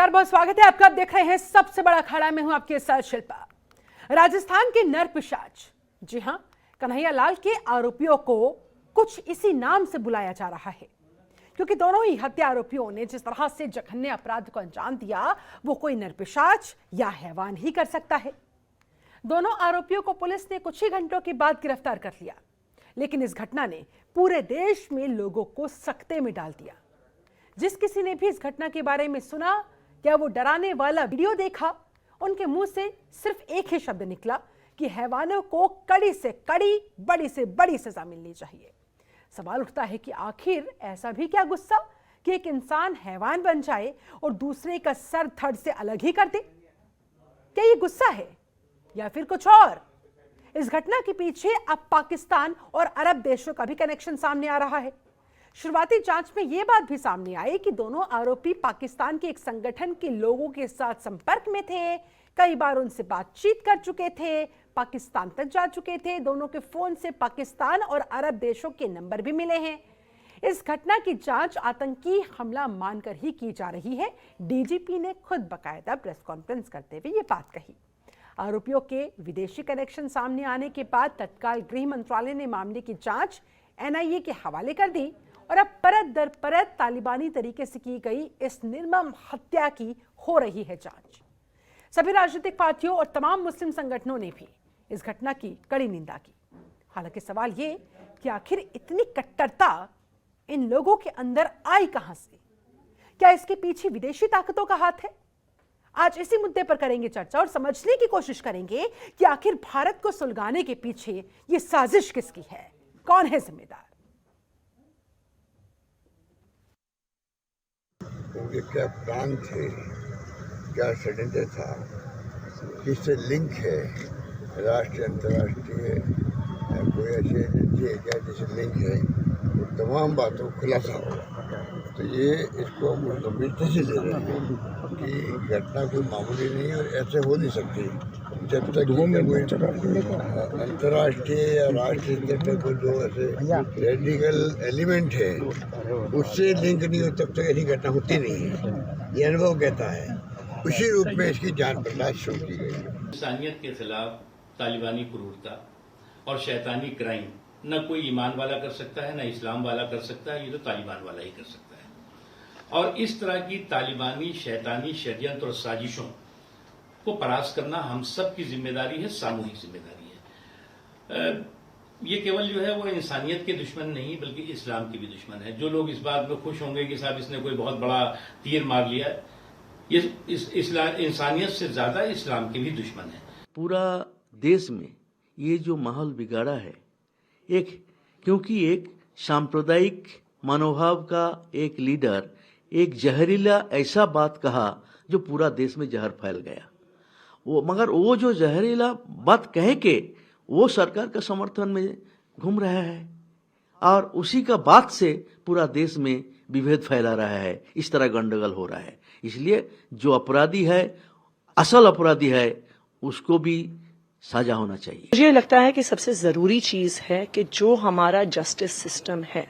नमस्कार, बहुत स्वागत है आपका। आप देख रहे हैं सबसे बड़ा अखाड़ा। में हूं आपके साथ शिल्पा। राजस्थान के नरपिशाच, जी हां, कन्हैया लाल के आरोपियों को कुछ इसी नाम से बुलाया जा रहा है, क्योंकि दोनों ही हत्या आरोपियों ने जिस तरह से जघन्य अपराध को अंजाम दिया, वो कोई नरपिशाच या हैवान ही कर सकता है। दोनों आरोपियों को पुलिस ने कुछ ही घंटों के बाद गिरफ्तार कर लिया, लेकिन इस घटना ने पूरे देश में लोगों को सकते में डाल दिया। जिस किसी ने भी इस घटना के बारे में सुना या वो डराने वाला वीडियो देखा, उनके मुंह से सिर्फ एक ही शब्द निकला कि हैवानों को कड़ी से कड़ी, बड़ी से बड़ी सजा मिलनी चाहिए। सवाल उठता है कि आखिर ऐसा भी क्या गुस्सा कि एक इंसान हैवान बन जाए और दूसरे का सर धड़ से अलग ही कर दे? क्या ये गुस्सा है या फिर कुछ और? इस घटना के पीछे अब पाकिस्तान और अरब देशों का भी कनेक्शन सामने आ रहा है। शुरुआती जांच में यह बात भी सामने आई कि दोनों आरोपी पाकिस्तान के एक संगठन के लोगों के साथ संपर्क में थे, कई बार उनसे बातचीत कर चुके थे, पाकिस्तान तक जा चुके थे। दोनों के फोन से पाकिस्तान और अरब देशों के नंबर भी मिले हैं। इस घटना की जांच आतंकी हमला मानकर ही की जा रही है। डीजीपी ने खुद बाकायदा प्रेस कॉन्फ्रेंस करते हुए ये बात कही। आरोपियों के विदेशी कनेक्शन सामने आने के बाद तत्काल गृह मंत्रालय ने मामले की जांच एनआईए के हवाले कर दी और अब परत दर परत तालिबानी तरीके से की गई इस निर्मम हत्या की हो रही है जांच। सभी राजनीतिक पार्टियों और तमाम मुस्लिम संगठनों ने भी इस घटना की कड़ी निंदा की। हालांकि सवाल ये कि आखिर इतनी कट्टरता इन लोगों के अंदर आई कहां से? क्या इसके पीछे विदेशी ताकतों का हाथ है? आज इसी मुद्दे पर करेंगे चर्चा और समझने की कोशिश करेंगे कि आखिर भारत को सुलगाने के पीछे ये साजिश किसकी है, कौन है जिम्मेदार। उनके क्या प्लान थे, क्या षड्यंत्र था, किससे लिंक है, राष्ट्रीय अंतर्राष्ट्रीय कोई ऐसी एजेंसी है क्या जिससे लिंक है, वो तमाम बातों को खुलासा होगा। तो ये इसको हम गंभीरता से ले रहे हैं कि घटना कोई मामूली नहीं है और ऐसे हो नहीं सकती जब तक अंतर्राष्ट्रीय या राष्ट्रीय स्तर पर कोई जो ऐसे रेडिकल एलिमेंट है उससे लिंक नहीं हो, तब तक ऐसी घटना होती नहीं है। ये अनुभव कहता है। उसी रूप में इसकी जांच पड़ताल शुरू की गई है। इंसानियत के खिलाफ तालिबानी क्रूरता और शैतानी क्राइम न कोई ईमान वाला कर सकता है, न इस्लाम वाला कर सकता है। ये तो तालिबान वाला ही कर सकता है। और इस तरह की तालिबानी शैतानी षड्यंत्र और साजिशों को परास्त करना हम सब की जिम्मेदारी है, सामूहिक जिम्मेदारी है। ये केवल जो है वो इंसानियत के दुश्मन नहीं बल्कि इस्लाम के भी दुश्मन है। जो लोग इस बात में खुश होंगे कि साहब इसने कोई बहुत बड़ा तीर मार लिया, ये इंसानियत से ज्यादा इस्लाम के भी दुश्मन है। पूरा देश में ये जो माहौल बिगाड़ा है, क्योंकि एक सांप्रदायिक मनोभाव का एक लीडर एक जहरीला ऐसा बात कहा जो पूरा देश में जहर फैल गया। मगर वो जो जहरीला बात कह के वो सरकार का समर्थन में घूम रहा है और उसी का बात से पूरा देश में विभेद फैला रहा है। इस तरह गंडगोल हो रहा है। इसलिए जो अपराधी है, असल अपराधी है, उसको भी सजा होना चाहिए। मुझे लगता है कि सबसे जरूरी चीज है कि जो हमारा जस्टिस सिस्टम है,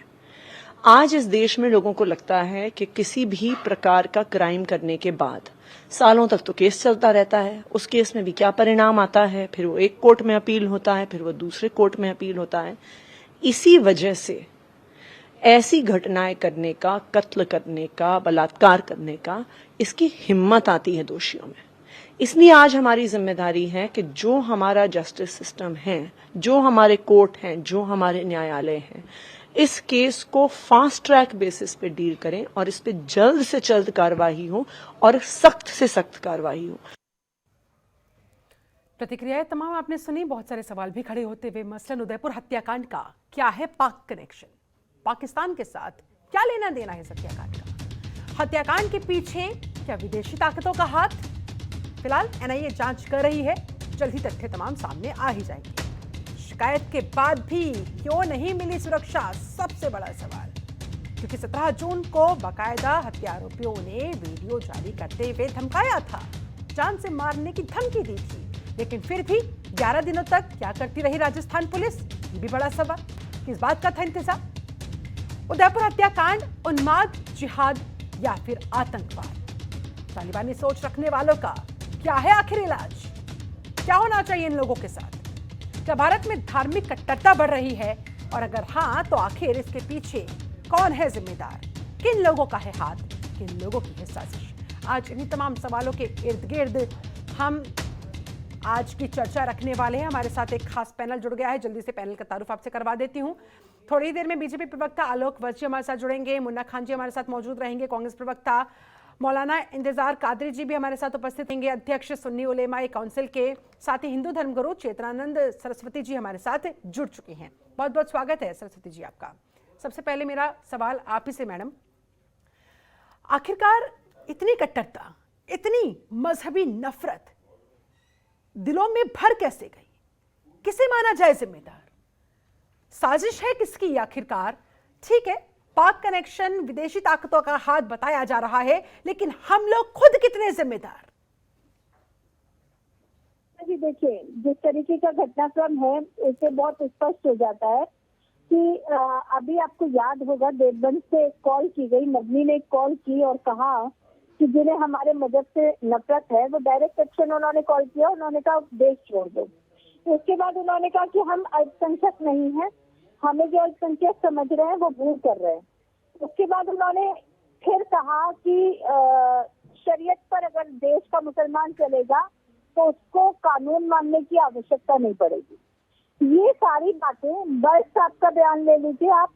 आज इस देश में लोगों को लगता है कि किसी भी प्रकार का क्राइम करने के बाद सालों तक तो केस चलता रहता है, उस केस में भी क्या परिणाम आता है, फिर वो एक कोर्ट में अपील होता है, फिर वो दूसरे कोर्ट में अपील होता है। इसी वजह से ऐसी घटनाएं करने का, कत्ल करने का, बलात्कार करने का, इसकी हिम्मत आती है दोषियों में। इसलिए आज हमारी जिम्मेदारी है कि जो हमारा जस्टिस सिस्टम है, जो हमारे कोर्ट हैं, जो हमारे न्यायालय हैं, इस केस को फास्ट ट्रैक बेसिस पे डील करें और इस पे जल्द से जल्द कार्रवाई हो और सख्त से सख्त कार्रवाई हो। प्रतिक्रियाएं तमाम आपने सुनी। बहुत सारे सवाल भी खड़े होते हुए, मसलन उदयपुर हत्याकांड का क्या है पाक कनेक्शन, पाकिस्तान के साथ क्या लेना देना है इस हत्याकांड का? हत्याकांड के पीछे क्या विदेशी ताकतों का हाथ? फिलहाल एनआईए जांच कर रही है, जल्द ही तथ्य तमाम सामने आ ही जाएंगे। शिकायत के बाद भी क्यों नहीं मिली सुरक्षा, सबसे बड़ा सवाल। क्योंकि 17 जून को बाकायदा हत्या आरोपियों ने वीडियो जारी करते हुए धमकाया था, जान से मारने की धमकी दी थी। लेकिन फिर भी 11 दिनों तक क्या करती रही राजस्थान पुलिस, ये भी बड़ा सवाल। किस बात का था इंतजार? उदयपुर हत्याकांड उन्माद, जिहाद या फिर आतंकवाद? तालिबानी सोच रखने वालों का क्या है आखिर इलाज? क्या होना चाहिए इन लोगों के साथ? क्या भारत में धार्मिक कट्टरता बढ़ रही है? और अगर हाँ, तो आखिर इसके पीछे कौन है जिम्मेदार? किन लोगों का है हाथ? किन लोगों की है साजिश? आज इन्हीं तमाम सवालों के इर्द गिर्द हम आज की चर्चा रखने वाले हैं। हमारे साथ एक खास पैनल जुड़ गया है। जल्दी से पैनल का तारुफ आपसे करवा देती हूं। थोड़ी देर में बीजेपी प्रवक्ता आलोक वर्ष जी हमारे साथ जुड़ेंगे, मुन्ना खान जी हमारे साथ मौजूद रहेंगे, कांग्रेस प्रवक्ता मौलाना इंतजार कादरी जी भी हमारे साथ उपस्थित होंगे, अध्यक्ष सुन्नी उलेमा काउंसिल के, साथ ही हिंदू धर्मगुरु चेतनानंद सरस्वती जी हमारे साथ जुड़ चुके हैं। बहुत बहुत स्वागत है सरस्वती जी आपका। सबसे पहले मेरा सवाल आप ही से मैडम, आखिरकार इतनी कट्टरता, इतनी मजहबी नफरत दिलों में भर कैसे गई? किसे माना जाए जिम्मेदार? साजिश है किसकी आखिरकार? ठीक है, पाक कनेक्शन, विदेशी ताकतों का हाथ बताया जा रहा है, लेकिन हम लोग खुद कितने जिम्मेदार? जी देखिए, जिस तरीके का घटनाक्रम है इससे बहुत स्पष्ट हो जाता है कि अभी आपको याद होगा देवबंद से कॉल की गई, मदनी ने कॉल की और कहा कि जिन्हें हमारे मजहब से नफरत है वो डायरेक्ट एक्शन, उन्होंने कॉल किया, उन्होंने कहा देश छोड़ दो। उसके बाद उन्होंने कहा कि हम अल्पसंख्यक नहीं है, हमें जो अल्पसंख्यक समझ रहे हैं वो भूल कर रहे हैं। उसके बाद उन्होंने फिर कहा कि शरीयत पर अगर देश का मुसलमान चलेगा तो उसको कानून मानने की आवश्यकता नहीं पड़ेगी। ये सारी बातें, बस साहब का बयान ले लीजिए आप,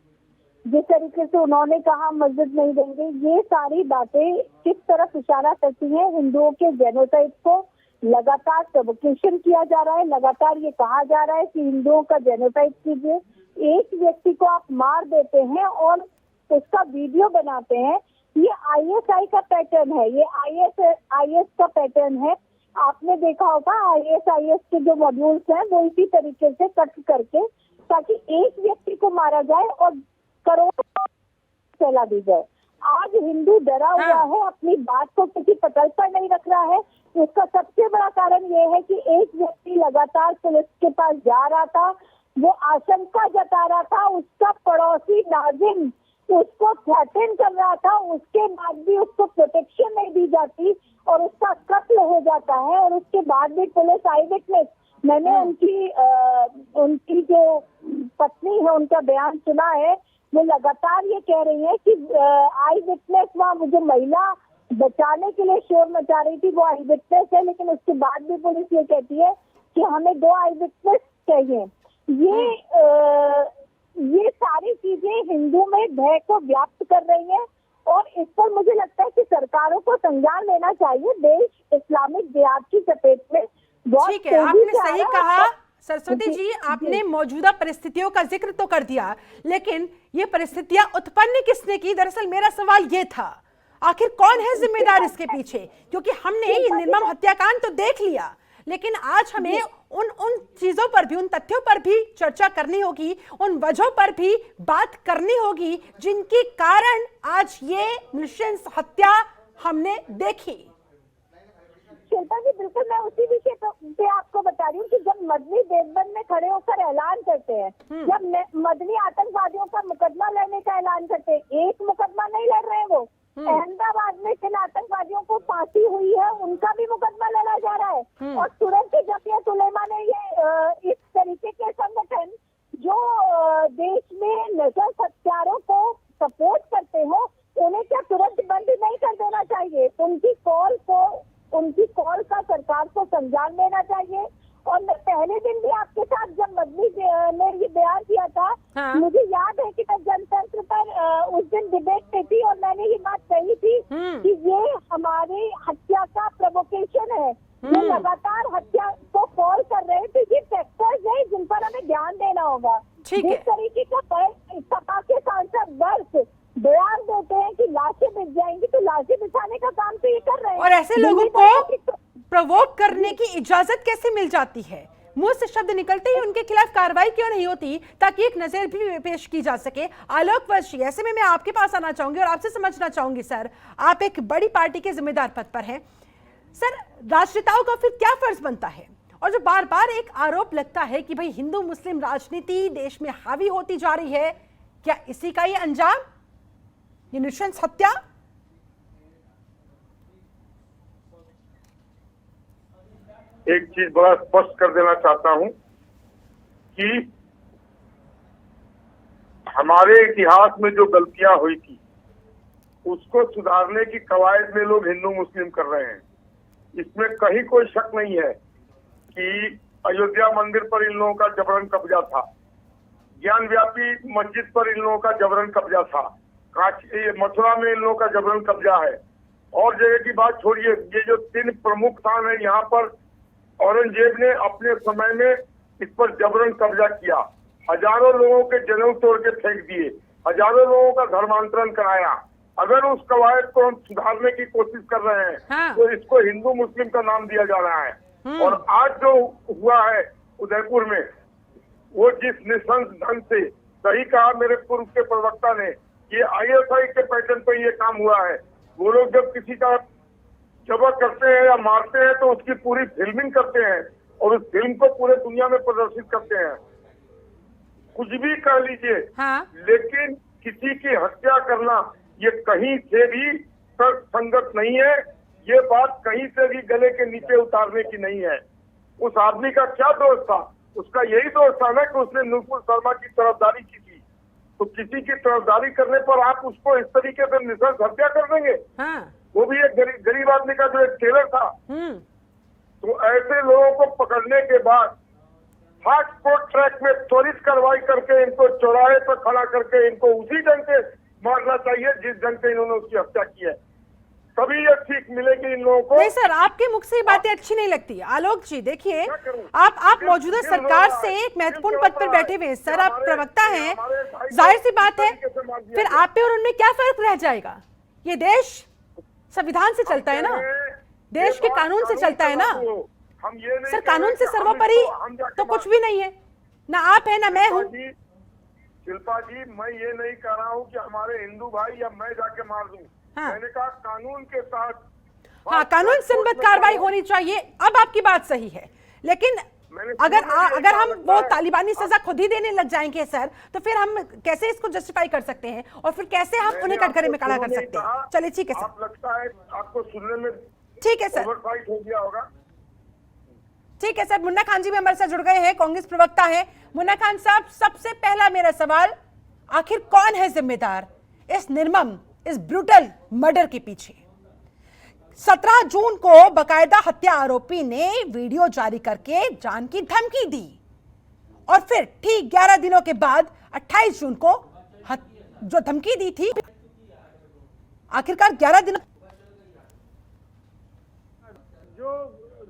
जिस तरीके से उन्होंने कहा मस्जिद नहीं देंगे, ये सारी बातें किस तरफ इशारा करती हैं? हिंदुओं के जेनोसाइड को लगातार प्रोवोकेशन किया जा रहा है, लगातार ये कहा जा रहा है कि हिंदुओं का जेनोसाइड कीजिए। एक व्यक्ति को आप मार देते हैं और उसका वीडियो बनाते हैं। ये आईएसआई का पैटर्न है, ये आईएस का पैटर्न है। आपने देखा होगा आईएस के जो मॉड्यूल्स हैं वो इसी तरीके से कट करके, ताकि एक व्यक्ति को मारा जाए और करोड़ों फैला दी जाए। आज हिंदू डरा हुआ है, अपनी बात को किसी पटल पर नहीं रख रहा है। उसका सबसे बड़ा कारण ये है कि एक व्यक्ति लगातार पुलिस के पास जा रहा था, वो आशंका जता रहा था, उसका पड़ोसी नाजिम उसको थ्रेटन कर रहा था, उसके बाद भी उसको प्रोटेक्शन नहीं दी जाती और उसका कत्ल हो जाता है। और उसके बाद भी पुलिस आई विटनेस, मैंने उनकी जो पत्नी है उनका बयान सुना है, वो लगातार ये कह रही है कि आई विटनेस, वहाँ मुझे महिला बचाने के लिए शोर मचा रही थी, वो आई विटनेस है, लेकिन उसके बाद भी पुलिस ये कहती है कि हमें 2 आई विटनेस चाहिए। ये सारी चीजें हिंदू में भय को व्याप्त कर रही हैं और इस पर मुझे लगता है कि सरकारों को संज्ञान लेना चाहिए। देश इस्लामिक जिहाद की चपेट में बहुत ठीक है, आपने सही कहा सरस्वती जी, जी, आपने मौजूदा परिस्थितियों का जिक्र तो कर दिया, लेकिन ये परिस्थितियां उत्पन्न किसने की? दरअसल मेरा सवाल ये था, आखिर कौन है जिम्मेदार इसके पीछे? क्योंकि हमने ये निर्मम हत्याकांड तो देख लिया, लेकिन आज हमें उन चीजों पर भी, उन तथ्यों पर भी चर्चा करनी होगी, उन वजहों पर भी बात करनी होगी जिनके कारण आज ये नृशंस हत्या हमने देखी। शिल्पा जी, बिल्कुल मैं उसी विषय पे आपको बता रही हूँ कि जब मदनी देवबंद में खड़े होकर ऐलान करते हैं, जब मदनी आतंकवादियों का मुकदमा लड़ने का ऐलान करते हैं, एक मुकदमा नहीं लड़ रहे हैं वो, अहमदाबाद में जिन आतंकवादियों को फांसी हुई है उनका भी मुकदमा लड़ा जा रहा है। और तुरंत जमीयत उलेमा ने ये इस तरीके के संगठन जो देश में नजर हत्यारों को सपोर्ट करते हो, उन्हें क्या तुरंत बंद नहीं कर देना चाहिए? उनकी कॉल का सरकार को संज्ञान लेना चाहिए। और मैं पहले दिन भी आपके साथ जब मदनी ने ये बयान किया था, मुझे याद है कि मैं जनतंत्र पर उस दिन डिबेट में थी और मैंने ये बात कही थी कि ये हमारी हत्या का प्रोवोकेशन है। ये लगातार हत्या को कॉल कर रहे हैं, तो ये फैक्टर्स है जिन पर हमें ध्यान देना होगा। जिस तरीके का सपा के सांसद वर्ष बयान देते हैं कि लाशें बिछ जाएंगी, तो लाशें बिछाने का काम तो ये कर रहे हैं। और ऐसे लोगों को प्रोवोक करने की इजाजत कैसे मिल जाती है? मुंह से शब्द निकलते ही उनके खिलाफ कार्रवाई क्यों नहीं होती, ताकि एक नजर भी पेश की जा सके? आलोक वर्ष, ऐसे में मैं आपके पास आना चाहूंगी और आपसे समझना चाहूंगी, सर आप एक बड़ी पार्टी के जिम्मेदार पद पर हैं, सर राजनेताओं का फिर क्या फर्ज बनता है? और जो बार बार एक आरोप लगता है कि भाई हिंदू मुस्लिम राजनीति देश में हावी होती जा रही है, क्या इसी का ये अंजाम, ये नृशंस हत्या? एक चीज बड़ा स्पष्ट कर देना चाहता हूं कि हमारे इतिहास में जो गलतियां हुई थी उसको सुधारने की कवायद में लोग हिंदू मुस्लिम कर रहे हैं। इसमें कहीं कोई शक नहीं है कि अयोध्या मंदिर पर इन लोगों का जबरन कब्जा था, ज्ञान व्यापी मस्जिद पर इन लोगों का जबरन कब्जा था, मथुरा में इन लोगों का जबरन कब्जा है। और जगह की बात छोड़िए, ये जो 3 प्रमुख स्थान है यहाँ पर औरंगजेब ने अपने समय में इस पर जबरन कब्जा किया, हजारों लोगों के जनेऊ तोड़ के फेंक दिए, हजारों लोगों का धर्मांतरण कराया। अगर उस कवायद को हम सुधारने की कोशिश कर रहे हैं हाँ। तो इसको हिंदू मुस्लिम का नाम दिया जा रहा है। और आज जो हुआ है उदयपुर में, वो जिस निशंस ढंग से, सही कहा मेरे पूर्व के प्रवक्ता ने, ये ISI के पैटर्न पर ये काम हुआ है। वो लोग जब किसी का जबर करते हैं या मारते हैं तो उसकी पूरी फिल्मिंग करते हैं और उस फिल्म को पूरे दुनिया में प्रदर्शित करते हैं। कुछ भी कह लीजिए, हाँ। लेकिन किसी की हत्या करना ये कहीं से भी तर्क संगत नहीं है। ये बात कहीं से भी गले के नीचे उतारने की नहीं है। उस आदमी का क्या दोष था? उसका यही दोष था ना कि उसने नुपुर शर्मा की तरफदारी की थी। तो किसी की तरफदारी करने पर आप उसको इस तरीके से निशंस हत्या कर देंगे? हाँ। वो भी एक गरीब आदमी का जो एक टेलर था। तो ऐसे लोगों को पकड़ने के बाद फास्ट कोर्ट ट्रैक में त्वरित कार्रवाई करके इनको चौराहे पर खड़ा करके इनको उसी ढंग से मारना चाहिए जिस ढंग से इन्होंने उसकी हत्या की है। तभी ये सीख मिलेगी इन लोगों को। नहीं सर, आपके मुख से ये बातें अच्छी नहीं लगती। आलोक जी देखिए, आप मौजूदा सरकार से एक महत्वपूर्ण पद पर बैठे हुए हैं सर, आप प्रवक्ता हैं, जाहिर सी बात है फिर आप पे और उनमें क्या फर्क रह जाएगा? ये देश संविधान से चलता है ना, देश के कानून से चलता है ना सर। कानून से सर्वोपरि तो कुछ भी नहीं है, ना आप है ना मैं हूँ। शिल्पा जी, मैं ये नहीं कह रहा हूँ कि हमारे हिंदू भाई या मैं जाके मार दूं। हाँ। मैंने कहा कानून के साथ, हाँ, कानून संबद्ध कार्रवाई होनी चाहिए। अब आपकी बात सही है, लेकिन अगर हम वो तालिबानी सजा खुद ही देने लग जाएंगे सर, तो फिर हम कैसे इसको जस्टिफाई कर सकते हैं और फिर कैसे हम उन्हें कटघरे में खड़ा कर सकते हैं? चलिए ठीक है सर। आप लगता है आपको सुनने में ठीक है सर, ओवरसाइट हो गया होगा। ठीक है सर। मुन्ना खान जी भी हमारे साथ जुड़ गए हैं, कांग्रेस प्रवक्ता है। मुन्ना खान साहब, सबसे पहला मेरा सवाल, आखिर कौन है जिम्मेदार इस निर्मम, इस ब्रूटल मर्डर के पीछे? 17 जून को बकायदा हत्या आरोपी ने वीडियो जारी करके जान की धमकी दी और फिर ठीक 11 दिनों के बाद 28 जून को जो धमकी दी थी, आखिरकार 11 दिनों जो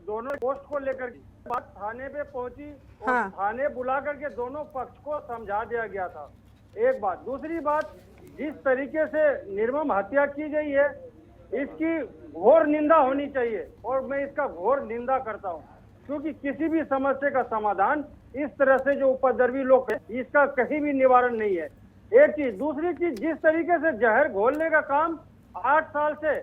दोनों पोस्ट को लेकर बात थाने पे पहुंची और हाँ। थाने बुला करके दोनों पक्ष को समझा दिया गया था। एक बात, दूसरी बात, जिस तरीके से निर्मम हत्या की गई है इसकी घोर निंदा होनी चाहिए और मैं इसका घोर निंदा करता हूं, क्योंकि किसी भी समस्या का समाधान इस तरह से जो उपद्रवी लोग हैं इसका कहीं भी निवारण नहीं है। एक चीज, दूसरी चीज, जिस तरीके से जहर घोलने का काम 8 साल से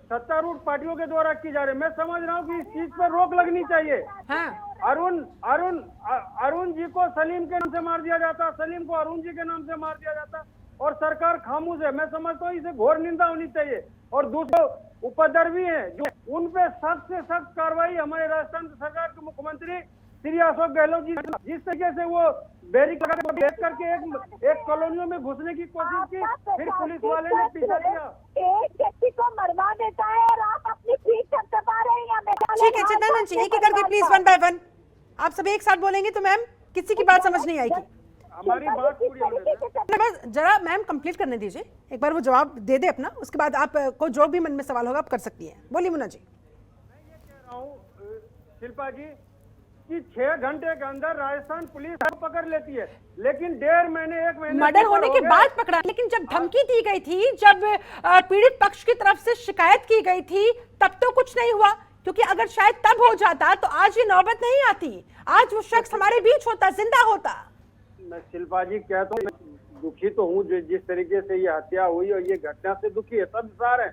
सत्तारूढ़ पार्टियों के द्वारा की जा रही है, मैं समझ रहा हूँ कि इस चीज पर रोक लगनी चाहिए। हाँ। अरुण जी को सलीम के नाम से मार दिया जाता, सलीम को अरुण जी के नाम से मार दिया जाता और सरकार खामोश है। मैं समझता हूँ इसे घोर निंदा होनी चाहिए। और दूसरे उपद्रवी हैं जो उन पे सख्त से सख्त कार्रवाई हमारे राजस्थान सरकार के मुख्यमंत्री श्री अशोक गहलोत जी, जिस तरीके से वो बैरिकेड करके एक कॉलोनियों में घुसने की कोशिश की, फिर पुलिस वाले ने पीछा किया। एक व्यक्ति को मरवा देता है और आप अपनी पीठ थपथपा रहे हैं। ठीक है चित्तानंद जी, एक एक करके प्लीज, वन बाय वन। आप सभी एक साथ बोलेंगे तो मैम किसी की बात समझ नहीं आएगी। हमारी बात पूरी होने दें। बस जरा मैम कंप्लीट करने दीजिए, एक बार वो जवाब दे दे अपना, उसके बाद आप को जो भी मन में सवाल होगा आप कर सकती हैं। बोलिए मुन्ना जी। मैं ये कह रहा हूँ शिल्पा जी कि 6 घंटे के अंदर राजस्थान पुलिस को पकड़ लेती है, लेकिन 1.5 महीने 1 महीने मर्डर होने के बाद पकड़ा, लेकिन जब धमकी दी गई थी, जब पीड़ित पक्ष की तरफ से शिकायत की गई थी, तब तो कुछ नहीं हुआ, क्योंकि अगर शायद तब हो जाता तो आज ये नौबत नहीं आती, आज वो शख्स हमारे बीच होता, जिंदा होता। मैं शिल्पा जी कहता हूँ, दुखी तो हूँ जिस तरीके से ये हत्या हुई और ये घटना से दुखी है, सब सार है,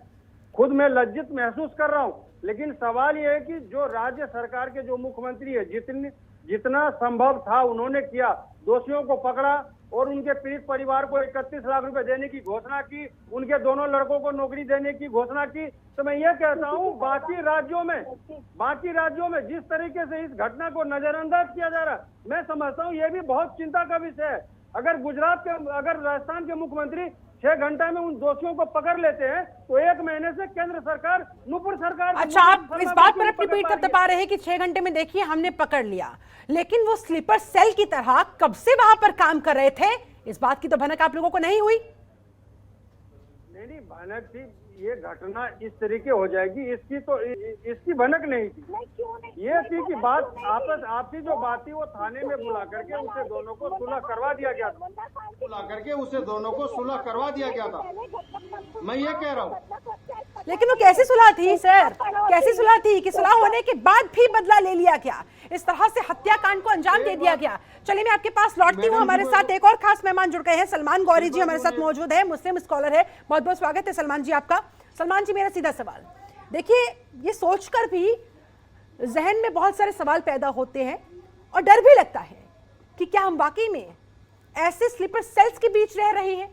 खुद मैं लज्जित महसूस कर रहा हूँ। लेकिन सवाल ये है कि जो राज्य सरकार के जो मुख्यमंत्री है, जितना संभव था उन्होंने किया, दोषियों को पकड़ा और उनके पीड़ित परिवार को 31 लाख रुपए देने की घोषणा की, उनके दोनों लड़कों को नौकरी देने की घोषणा की। तो मैं ये कहता हूँ बाकी राज्यों में जिस तरीके से इस घटना को नजरअंदाज किया जा रहा है, मैं समझता हूँ ये भी बहुत चिंता का विषय है। अगर राजस्थान के मुख्यमंत्री 6 घंटे में उन दोषियों को पकड़ लेते हैं तो 1 महीने से केंद्र सरकार, नुपुर सरकार। अच्छा, आप इस बात पर अपनी पीठ थपथपा पा रहे हैं कि 6 घंटे में देखिए हमने पकड़ लिया, लेकिन वो स्लीपर सेल की तरह कब से वहां पर काम कर रहे थे, इस बात की तो भनक आप लोगों को नहीं हुई? नहीं, भनक थी, ये घटना इस तरीके हो जाएगी इसकी भनक नहीं थी। ये थी कि बात आपसी जो बात थी वो थाने में बुला करके उसे दोनों को सुलह करवा दिया गया था। मैं ये कह रहा हूँ। लेकिन वो कैसी सुलह थी सर, कैसी सुलह थी कि सुलह होने के बाद भी बदला ले लिया गया, इस तरह से हत्याकांड को अंजाम दे दिया गया। चलिए मैं आपके पास लौटती हूँ। हमारे साथ एक और खास मेहमान जुड़ गए हैं, सलमान गौरी जी हमारे साथ मौजूद है, मुस्लिम स्कॉलर है। बहुत बहुत स्वागत है सलमान जी आपका। सलमान जी, मेरा सीधा सवाल, देखिए ये सोचकर भी जहन में बहुत सारे सवाल पैदा होते हैं और डर भी लगता है कि क्या हम वाकई में ऐसे स्लीपर सेल्स के बीच रह रहे हैं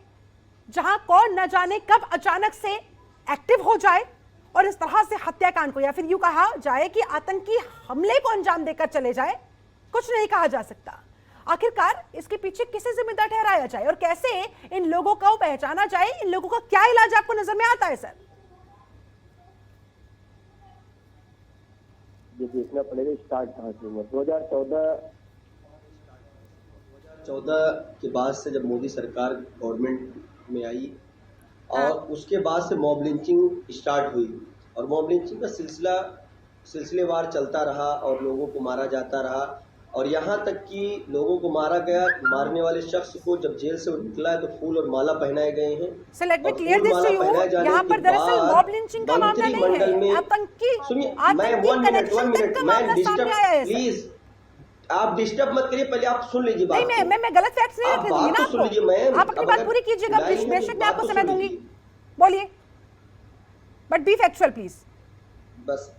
जहां कौन न जाने कब अचानक से एक्टिव हो जाए और इस तरह से हत्याकांड को, या फिर यूं कहा जाए कि आतंकी हमले को अंजाम देकर चले जाए। कुछ नहीं कहा जा सकता। आखिरकार इसके पीछे किसे जिम्मेदार ठहराया जाए और कैसे इन लोगों को पहचाना जाए, इन लोगों का क्या इलाज आपको नजर में आता है सर? ये देखना पड़ेगा स्टार्ट कहाँ से हुआ। 2014 के बाद से जब मोदी सरकार गवर्नमेंट में आई और उसके बाद से मॉब लिंचिंग स्टार्ट हुई और मॉब लिंचिंग का सिलसिलेवार चलता रहा और लोगों को मारा जाता रहा और यहाँ तक कि लोगों को मारा गया। मारने वाले शख्स को जब जेल से निकला है तो फूल और माला पहनाए गए हैं। So let me clear this to you, यहाँ पर दरअसल मॉब लिंचिंग का मामला नहीं है, आतंकी कनेक्शन का मामला सामने आया है। प्लीज आप डिस्टर्ब मत करिए, पहले आप सुन लीजिए बात। नहीं, मैं गलत फैक्ट्स नहीं रख दूंगी ना आपको। आप अपनी बात पूरी कीजिएगा, बेशक मैं आपको समय दूंगी, बोलिए, बट बी फैक्चुअल प्लीज। बस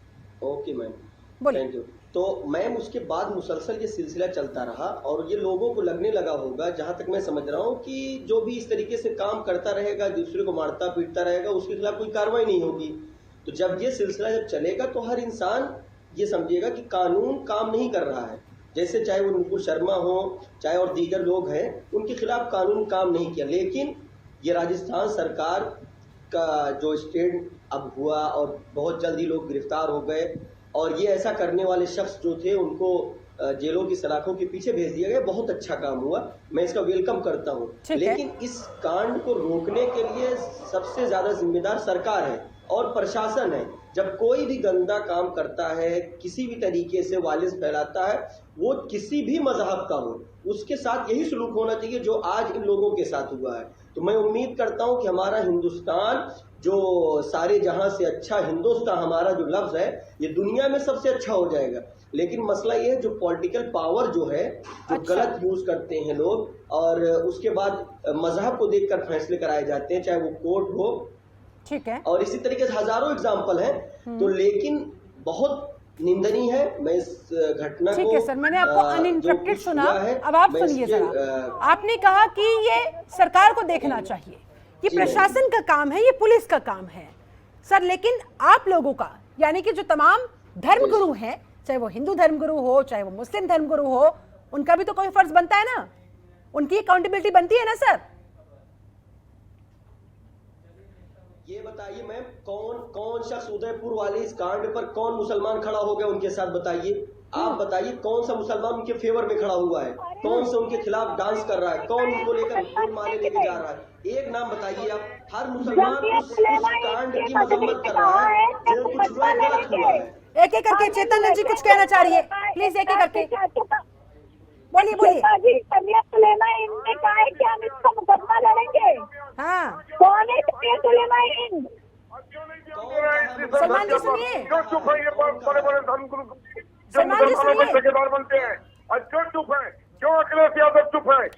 ओके मैम, बोलिए। Thank you. तो मैम उसके बाद मुसलसल ये सिलसिला चलता रहा और ये लोगों को लगने लगा होगा, जहां तक मैं समझ रहा हूँ, कि जो भी इस तरीके से काम करता रहेगा, दूसरे को मारता पीटता रहेगा, उसके खिलाफ कोई कार्रवाई नहीं होगी। तो जब ये सिलसिला जब चलेगा तो हर इंसान ये समझेगा कि कानून काम नहीं कर रहा है। जैसे चाहे वो नुपुर शर्मा हो, चाहे और दीगर लोग हैं, उनके खिलाफ कानून काम नहीं किया। लेकिन ये राजस्थान सरकार का जो स्टेट अब हुआ और बहुत जल्दी लोग गिरफ्तार हो गए और ये ऐसा करने वाले शख्स जो थे उनको जेलों की सलाखों के पीछे भेज दिया गया। बहुत अच्छा काम हुआ, मैं इसका वेलकम करता हूँ। लेकिन इस कांड को रोकने के लिए सबसे ज्यादा जिम्मेदार सरकार है और प्रशासन है। जब कोई भी गंदा काम करता है, किसी भी तरीके से वायलेंस फैलाता है, वो किसी भी मजहब का हो, उसके साथ यही सलूक होना चाहिए जो आज इन लोगों के साथ हुआ है। तो मैं उम्मीद करता हूं कि हमारा हिंदुस्तान, जो सारे जहां से अच्छा हिंदुस्तान हमारा जो लफ्ज है, ये दुनिया में सबसे अच्छा हो जाएगा। लेकिन मसला ये है जो पॉलिटिकल पावर जो है, जो गलत यूज करते हैं लोग और उसके बाद मजहब को देखकर फैसले कराए जाते हैं, चाहे वो कोर्ट हो, ठीक है, और इसी तरीके से हजारों एग्जाम्पल हैं। तो लेकिन बहुत निंदनीय है। मैं इस घटना ठीक को, है सर, मैंने आपको अनइंटरप्टेड सुना। अब आप सुनिए जरा, आपने कहा कि ये सरकार को देखना चाहिए, ये प्रशासन का काम है, ये पुलिस का काम है सर, लेकिन आप लोगों का, यानी कि जो तमाम धर्मगुरु हैं, चाहे वो हिंदू धर्मगुरु हो, चाहे वो मुस्लिम धर्मगुरु हो, उनका भी तो कोई फर्ज बनता है ना, उनकी अकाउंटेबिलिटी बनती है ना सर। ये बताइए मैम, कौन शख्स उदयपुर वाले इस कांड पर कौन मुसलमान खड़ा हो गया उनके साथ, बताइए आप, बताइए कौन सा मुसलमान उनके फेवर में खड़ा हुआ है, कौन सा उनके खिलाफ डांस कर रहा है, कौन उनको लेकर फूल माले लेके जा रहा है, एक नाम बताइए आप। हर मुसलमान उस कांड की मजम्मत कर रहा है जो कुछ हुआ गलत हुआ है। एक एक करके चेतन जी कुछ कहना चाह रही है, प्लीज एक एक करके बोलिए बोलिए। इनने कहा है कि हम इसका मुकदमा लड़ेंगे। हाँ, कौन है सुलेमा इन? सलमान जी सुनिए, क्यों चुप है ये बड़े बड़े धर्मगुरु जो सलमान जी मुसलमानों के सुनिए। ठेकेदार बनते हैं? आज क्यों चुप है? क्यों अखिलेश यादव चुप है?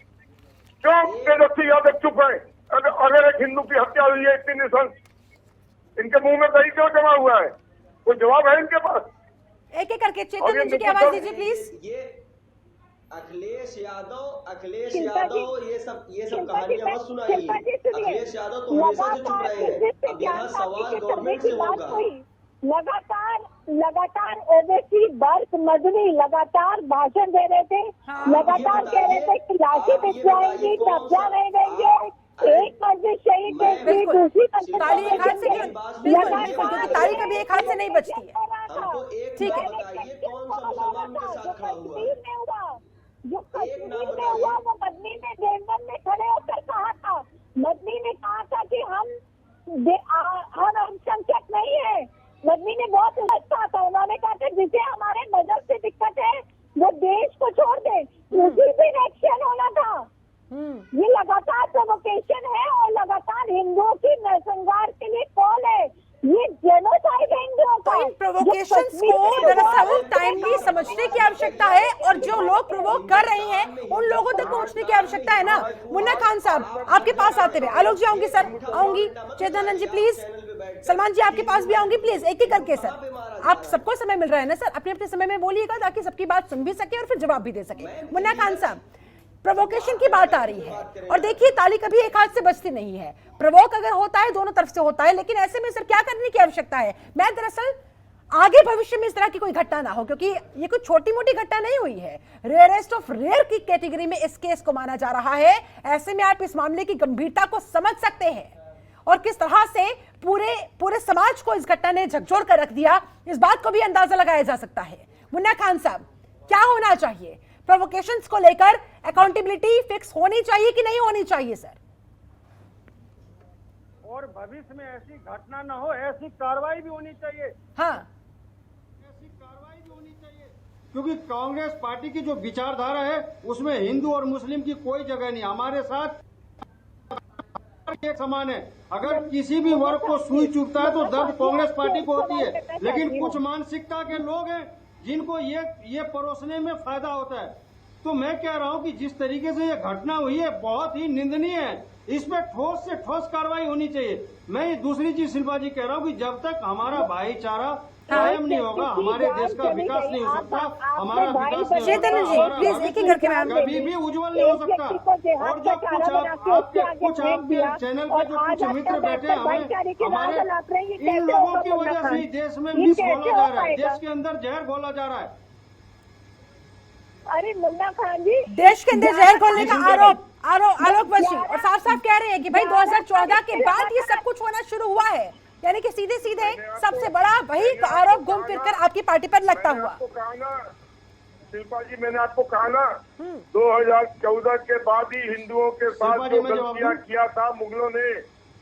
क्यों तेजस्वी यादव चुप है? अगर एक हिंदू की हत्या हुई है, इतनी निशंस, इनके मुंह में दही क्यों जमा हुआ है? कोई जवाब है इनके पास? एक एक करके चेतन जी की आवाज दीजिए प्लीज। अखिलेश यादव शिल्पा जी, ये सब शिल्पा जी, कहानियां मत सुनाइए। शिल्पा जी सुनिए, अखिलेश यादव तो हमेशा से चुप रहे हैं। अब यहाँ सवाल गवर्नमेंट से होगा। लगातार ओबीसी बर्थ मदनी लगातार भाषण दे रहे थे, लगातार कह रहे थे कि लाठी भिजवाएंगी, कब्जा नहीं देंगे, एक मस्जिद शहीद देंगी, दूसरी ताली एक हाथ से क्योंकि ताली कभी एक हाथ से नहीं बचती है। हमको एक ठीक है। नाम बताइए कौन सा मुसलमान उनके साथ खड़ा हुआ। जो कश्मीर में हुआ वो मदनी ने देवबंद में खड़े होकर कहा था, मदनी ने कहा था कि हम अल्पसंख्यक नहीं है। मदनी ने बहुत कहा था, उन्होंने कहा था जिसे हमारे मजहब से दिक्कत है वो देश को छोड़ दे, उसी पे एक्शन होना था। ये लगातार प्रोवोकेशन है और लगातार हिंदुओं की नरसंहार के लिए कॉल है। ये जेनोसाइड है हिंदुओं का। तो इन प्रोवोकेशंस को दरअसल टाइमली समझने की आवश्यकता है और जो लोग प्रोवोक कर रहे हैं उन लोगों तक पहुंचने की आवश्यकता है ना। मुन्ना खान साहब आपके पास आते हुए, आलोक जी आऊंगी सर, आऊंगी, चेतनानंद जी प्लीज, सलमान जी आपके पास भी आऊंगी प्लीज, एक एक करके सर। आप सबको समय मिल रहा है ना सर, अपने अपने समय में बोलिएगा ताकि सबकी बात सुन भी सके और फिर जवाब भी दे सके। मुन्ना खान साहब, प्रोवोकेशन की बात आ रही है और देखिए ताली कभी एक हाथ से बजती नहीं है। प्रोवोक अगर होता है दोनों तरफ से होता है, लेकिन ऐसे में सर क्या करने की आवश्यकता है? मैं दरअसल आगे भविष्य में इस तरह की कोई घटना ना हो, क्योंकि ये कोई छोटी मोटी घटना नहीं हुई है, रेयरेस्ट ऑफ रेयर की कैटेगरी में इस केस को माना जा रहा है। ऐसे में आप इस मामले की गंभीरता को समझ सकते हैं और किस तरह से पूरे समाज को इस घटना ने झकझोर कर रख दिया, इस बात को भी अंदाजा लगाया जा सकता है। मुन्ना खान साहब, क्या होना चाहिए? प्रोवोकेशंस को लेकर अकाउंटेबिलिटी फिक्स होनी चाहिए कि नहीं होनी चाहिए सर? और भविष्य में ऐसी घटना न हो, ऐसी कार्रवाई भी होनी चाहिए। हाँ, ऐसी कार्रवाई भी होनी चाहिए, क्योंकि कांग्रेस पार्टी की जो विचारधारा है उसमें हिंदू और मुस्लिम की कोई जगह नहीं। हमारे साथ एक समान है। अगर किसी भी वर्ग को सुई चुभता है तो दर्द कांग्रेस पार्टी को होती है, लेकिन कुछ मानसिकता के लोग हैं जिनको ये परोसने में फायदा होता है। तो मैं कह रहा हूं कि जिस तरीके से ये घटना हुई है बहुत ही निंदनीय है, इस पे ठोस से ठोस कार्रवाई होनी चाहिए। मैं ये दूसरी चीज शिल्पा जी कह रहा हूं कि जब तक हमारा भाईचारा कायम नहीं होगा हमारे देश का विकास नहीं हो सकता, हमारा विकास नहीं चेतन जी प्लीज एक एक करके मैम। कभी भी उज्जवल नहीं हो सकता। और जो कुछ आपके चैनल पे जो कुछ मित्र बैठे हैं हमारे, इन लोगों की वजह से ही देश में मिस घोला जा रहा है, देश के अंदर जहर घोला जा रहा है। अरे मुन्ना खान जी, देश के अंदर जहर घोलने का आरोप वर्षी और साफ साफ कह रहे हैं कि भाई 2014 के बाद ये सब कुछ होना शुरू हुआ है, यानी कि सीधे सीधे सबसे बड़ा वही आरोप घूम फिर कर आपकी पार्टी पर लगता हुआ। शिल्पा जी, मैंने आपको कहा ना 2014 के बाद ही हिंदुओं के साथ जो गलतियां किया था मुगलों ने,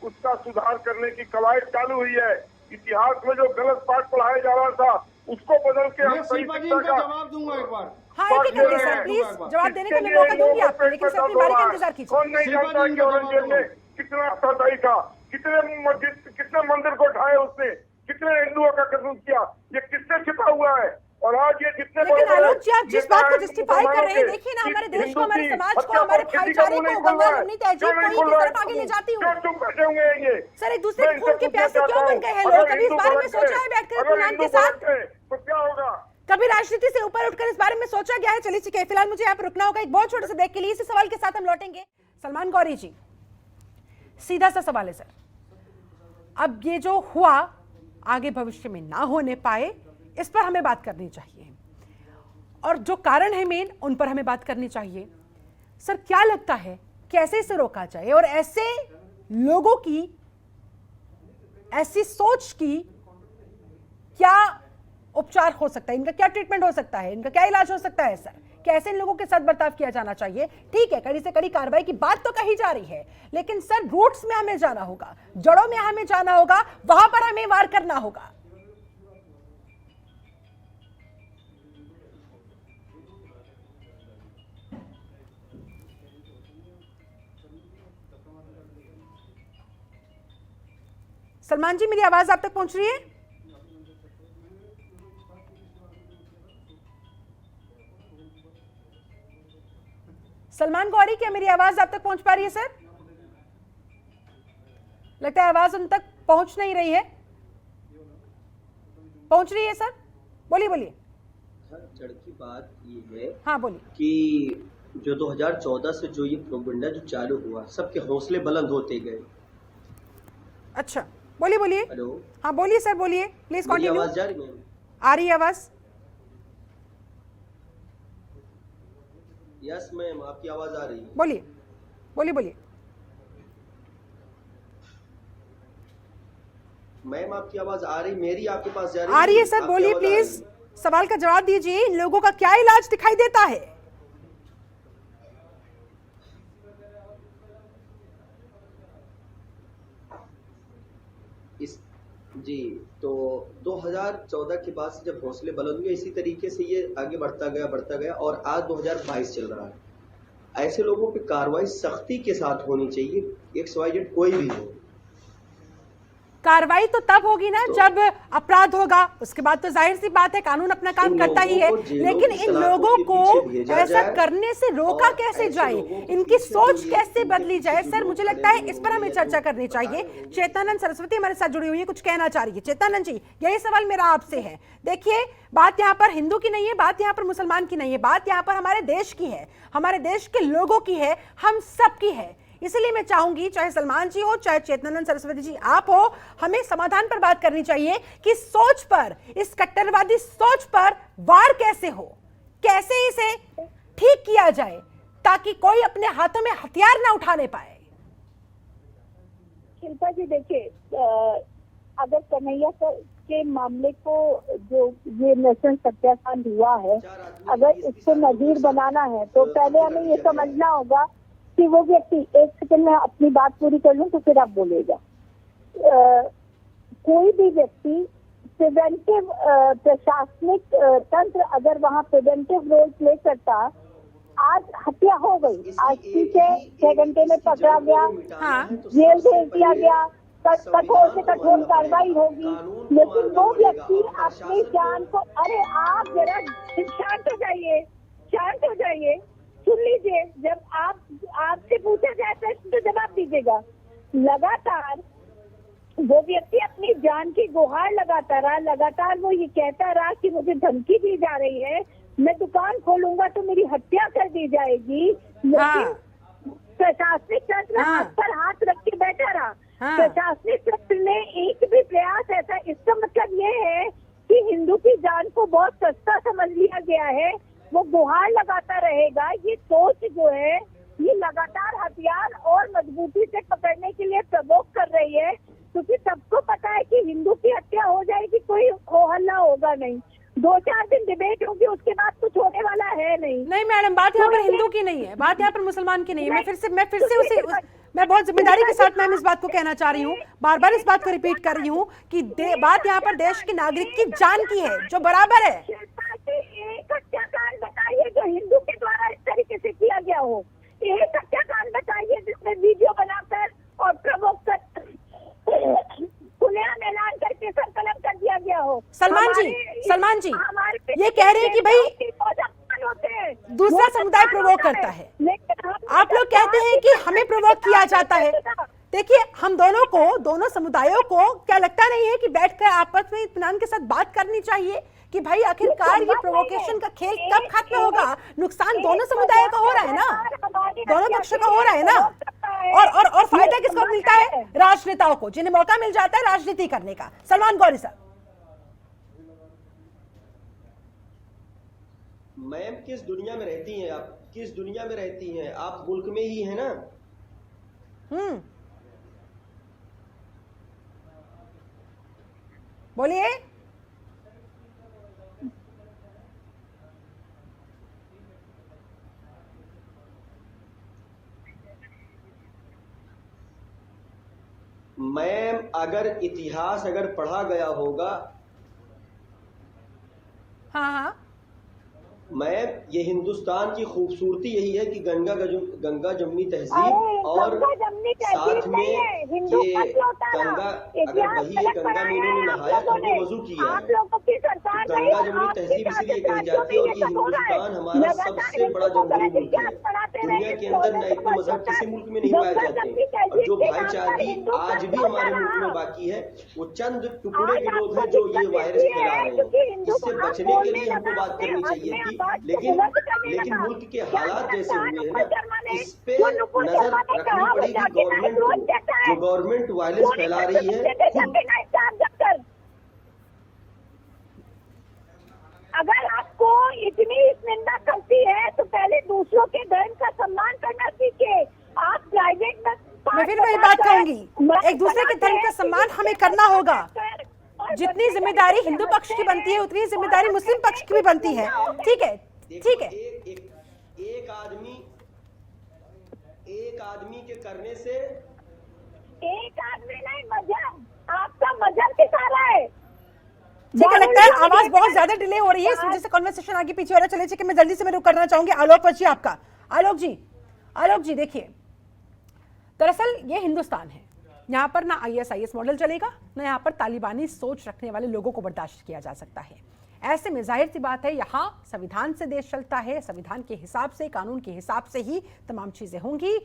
उसका सुधार करने की कवायद चालू हुई है। इतिहास में जो गलत पाठ पढ़ाया जा रहा था उसको बदल के हम सही शिक्षा का जवाब दूंगा एक बार। हाँ, एक करके सर प्लीज जवाब देने का मैं मौका दूंगी आपको, लेकिन सिर्फ अपनी बारी का इंतजार कीजिए। कौन नहीं जानता कि औरंगजेब ने कितना अत्याचारी था, कितने मंदिर को ढाए उसने, कितने हिंदुओं का कत्ल किया, ये किससे छिपा हुआ है? और आज ये जितने लेकिन आलोक जी आप जिस बात को जस्टिफाई कर रहे हैं, देखिए ना हमारे देश को, हमारे समाज को, हमारे भाईचारे को गंगा जमुनी तहजीब को ही किस तरफ आगे ले जाती हूँ। सर एक दूसरे खून के प्यासे क्यों बन गए हैं लोग? कभी इस बारे में सोचा है बैठकर इत्मीनान के साथ? तो क्या होगा? कभी राजनीति से ऊपर उठकर इस बारे में सोचा गया है? चलिए ठीक है, फिलहाल मुझे यहाँ पर रुकना होगा एक बहुत छोटे से ब्रेक के लिए। इसी सवाल के साथ हम लौटेंगे। सलमान गौरी जी, सीधा सा सवाल है सर, अब ये जो हुआ आगे भविष्य में ना होने पाए, इस पर हमें बात करनी चाहिए और जो कारण है मेन उन पर हमें बात करनी चाहिए। सर क्या लगता है कैसे इसे रोका जाए और ऐसे लोगों की ऐसी सोच की क्या उपचार हो सकता है, इनका क्या ट्रीटमेंट हो सकता है, इनका क्या इलाज हो सकता है? सर कैसे इन लोगों के साथ बर्ताव किया जाना चाहिए? ठीक है, कड़ी से कड़ी कार्रवाई की बात तो कही जा रही है, लेकिन सर रूट्स में हमें जाना होगा, जड़ों में हमें जाना होगा, वहां पर हमें वार करना होगा। सलमान जी मेरी आवाज आप तक पहुंच रही है? सलमान गौरी, क्या मेरी आवाज आप तक पहुंच पा रही है सर? लगता है आवाज उन तक पहुंच नहीं रही है। पहुंच रही है सर? बोलिए बोलिए। जड़ की बात ये है हाँ बोलिए। कि जो 2014 से जो ये प्रोपेगेंडा जो चालू हुआ, सबके हौसले बुलंद होते गए। अच्छा बोलिए बोलिए। हेलो, हाँ बोलिए सर, बोलिए प्लीज मेरी कंटिन्यू। आवाज जा रही मैम? आ रही है आवाज? यस मैम, आपकी आवाज आ रही है। बोलिए बोलिए बोलिए। मैम आपकी आवाज आ रही, मेरी आपके पास जा रही? आ रही है सर, आपकी बोलिए आवाज आ रही प्लीज। है। सवाल का जवाब दीजिए, इन लोगों का क्या इलाज दिखाई देता है? इस जी, तो 2014 के बाद से जब हौसले बुलंद हुए, इसी तरीके से ये आगे बढ़ता गया और आज 2022 चल रहा है। ऐसे लोगों पे कार्रवाई सख्ती के साथ होनी चाहिए, XYZ कोई भी हो। कार्रवाई तो तब होगी ना जब अपराध होगा, उसके बाद तो जाहिर सी बात है कानून अपना काम करता ही है, लेकिन इन लोगों को ऐसा करने से रोका कैसे जाए, इनकी सोच कैसे बदली जाए? सर मुझे लगता है इस पर हमें चर्चा करनी चाहिए। चेतानंद सरस्वती हमारे साथ जुड़ी हुई है, कुछ कहना चाह रही है। चेतानंद जी, यही सवाल मेरा आपसे है। देखिए, बात यहाँ पर हिंदू की नहीं है, बात यहाँ पर मुसलमान की नहीं है, बात यहाँ पर हमारे देश की है, हमारे देश के लोगों की है, हम सबकी है। इसलिए मैं चाहूंगी, चाहे सलमान जी हो, चाहे चेतानंद सरस्वती जी आप हो, हमें समाधान पर बात करनी चाहिए कि सोच पर, इस कट्टरवादी सोच पर वार कैसे हो, कैसे इसे ठीक किया जाए ताकि कोई अपने हाथों में हथियार ना उठाने पाए। शिल्पा जी देखिए, अगर कन्हैया के मामले को जो ये नरसंस सत्याकांड हुआ है, अगर इसको नजीर बनाना है तो पहले हमें ये समझना होगा कि वो व्यक्ति, एक सेकंड में अपनी बात पूरी कर लूं तो फिर आप बोलेगा। कोई भी व्यक्ति प्रिवेंटिव प्रशासनिक तंत्र अगर वहाँ प्रिवेंटिव रोल प्ले करता, आज हत्या हो गई, आज ठीक है 6 घंटे में पकड़ा गया, जेल भेज दिया गया, कठोर से कठोर कार्रवाई होगी, लेकिन वो व्यक्ति अपनी जान को, अरे आप जरा शांत हो जाइए, शांत हो जाइए, सुन लीजिए, जब आपसे पूछा जाए प्रश्न तो जवाब दीजिएगा। लगातार वो व्यक्ति अपनी जान की गुहार लगाता रहा, लगातार वो ये कहता रहा कि मुझे धमकी दी जा रही है, मैं दुकान खोलूंगा तो मेरी हत्या कर दी जाएगी, लेकिन प्रशासनिक तंत्र हाथ पर हाथ रख के बैठा रहा। प्रशासनिक तंत्र ने एक भी प्रयास ऐसा, इसका मतलब ये है कि हिंदू की जान को बहुत सस्ता समझ लिया गया है, वो गुहार लगाता रहेगा। ये सोच जो है ये लगातार हथियार और मजबूती से पकड़ने के लिए प्रवोक कर रही है, क्योंकि सबको पता है कि हिंदू की हत्या हो जाएगी, कोई हो हल्ला होगा नहीं, 2-4 दिन डिबेट होगी, उसके बाद कुछ होने वाला है नहीं। नहीं मैडम, बात यहाँ पर हिंदू की नहीं है, बात यहाँ पर मुसलमान की नहीं है। मैं बहुत जिम्मेदारी के साथ मैम इस बात को कहना चाह रही हूँ, बार बार इस बात को रिपीट कर रही हूँ कि बात यहाँ पर देश के नागरिक की जान की है, जो बराबर है। एक हत्याकांड बताइए जो हिंदू के द्वारा इस तरीके से किया गया हो, एक हत्याकांड बताइए जिसमें वीडियो बनाकर और प्रवोक कर खुलेआम ऐलान करके संकलन कर दिया गया हो। सलमान जी ये कह रहे हैं कि भाई दूसरा समुदाय प्रवोक करता है, आप लोग कहते हैं कि हमें प्रवोक किया जाता है। देखिए, हम दोनों समुदायों को क्या लगता नहीं है कि बैठकर आपस में इत्मीनान के साथ बात करनी चाहिए कि भाई आखिरकार ये प्रोवोकेशन का खेल कब खत्म होगा? नुकसान दोनों समुदायों का हो रहा है ना, दोनों पक्षों का हो रहा है ना, और फायदा किसको मिलता है? राजनेताओं को, जिन्हें मौका मिल जाता है राजनीति करने का। सलमान गौरी साहब। मैम, किस दुनिया में रहती हैं आप? किस दुनिया में रहती हैं आप? मुल्क में ही है ना? बोलिए। मैम, अगर इतिहास पढ़ा गया होगा, हाँ, मैं ये हिंदुस्तान की खूबसूरती यही है कि गंगा जमुनी तहजीब और साथ में ये गंगा, अगर वही है गंगा में इन्होंने नहाया तो उन्होंने वजू किया है। तो गंगा जमुनी तहजीब इसीलिए कही जाती है और ये हिंदुस्तान हमारा सबसे बड़ा जमहूरी मुल्क है। दुनिया के अंदर न इतने मजहब किसी मुल्क में नहीं पाए जाते, और जो भाईचारगी आज भी हमारे मुल्क में बाकी है वो चंद टुकड़े के लोग हैं जो ये वायरस फैला रहे हैं। इससे बचने के लिए हमको बात करनी चाहिए थी, लेकिन मुल्क के हालात जैसे हुए हैं ना, इस पे नजर रखनी पड़ेगी गवर्नमेंट को, जो गवर्नमेंट वायरस फैला रही है। अगर आपको इतनी निंदा करती है तो पहले दूसरों के धर्म का सम्मान करना सीखे। आप प्राइवेट में, मैं फिर वही बात कहूंगी, एक दूसरे के धर्म का सम्मान हमें करना होगा। जितनी जिम्मेदारी हिंदू पक्ष की बनती है उतनी जिम्मेदारी मुस्लिम पक्ष की भी बनती है। ठीक है, ठीक है। एक आदमी के करने से एक आदमी नहीं, मजहब, आपका मजहब दिखा रहा है। ठीक है, लगता है आवाज बहुत ज्यादा डिले हो रही है, इस वजह से कन्वर्सेशन आगे पीछे हो रहा है। चलिए ठीक है, मैं जल्दी से रुक करना चाहूंगी आलोक पर जी आपका। आलोक जी देखिए, दरअसल ये हिंदुस्तान है, यहाँ पर ना ISIS मॉडल चलेगा, ना यहाँ पर तालिबानी सोच रखने वाले लोगों को बर्दाश्त किया जा सकता है। ऐसे में जाहिर सी बात है यहाँ संविधान से देश चलता है, संविधान के हिसाब से, कानून के हिसाब से ही तमाम चीजें होंगी।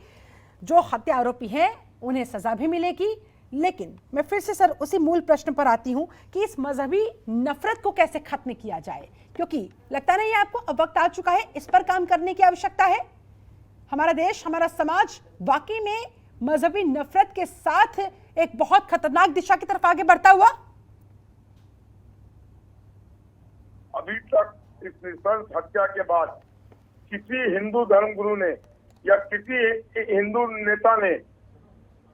जो हत्या आरोपी हैं उन्हें सजा भी मिलेगी। लेकिन मैं फिर से सर उसी मूल प्रश्न पर आती हूं कि इस मजहबी नफरत को कैसे खत्म किया जाए, क्योंकि लगता नहीं है आपको अब वक्त आ चुका है इस पर काम करने की आवश्यकता है। हमारा देश, हमारा समाज वाकई में मजहबी नफरत के साथ एक बहुत खतरनाक दिशा की तरफ आगे बढ़ता हुआ। अभी तक इस नृशंस हत्या के बाद किसी हिंदू धर्मगुरु ने या किसी हिंदू नेता ने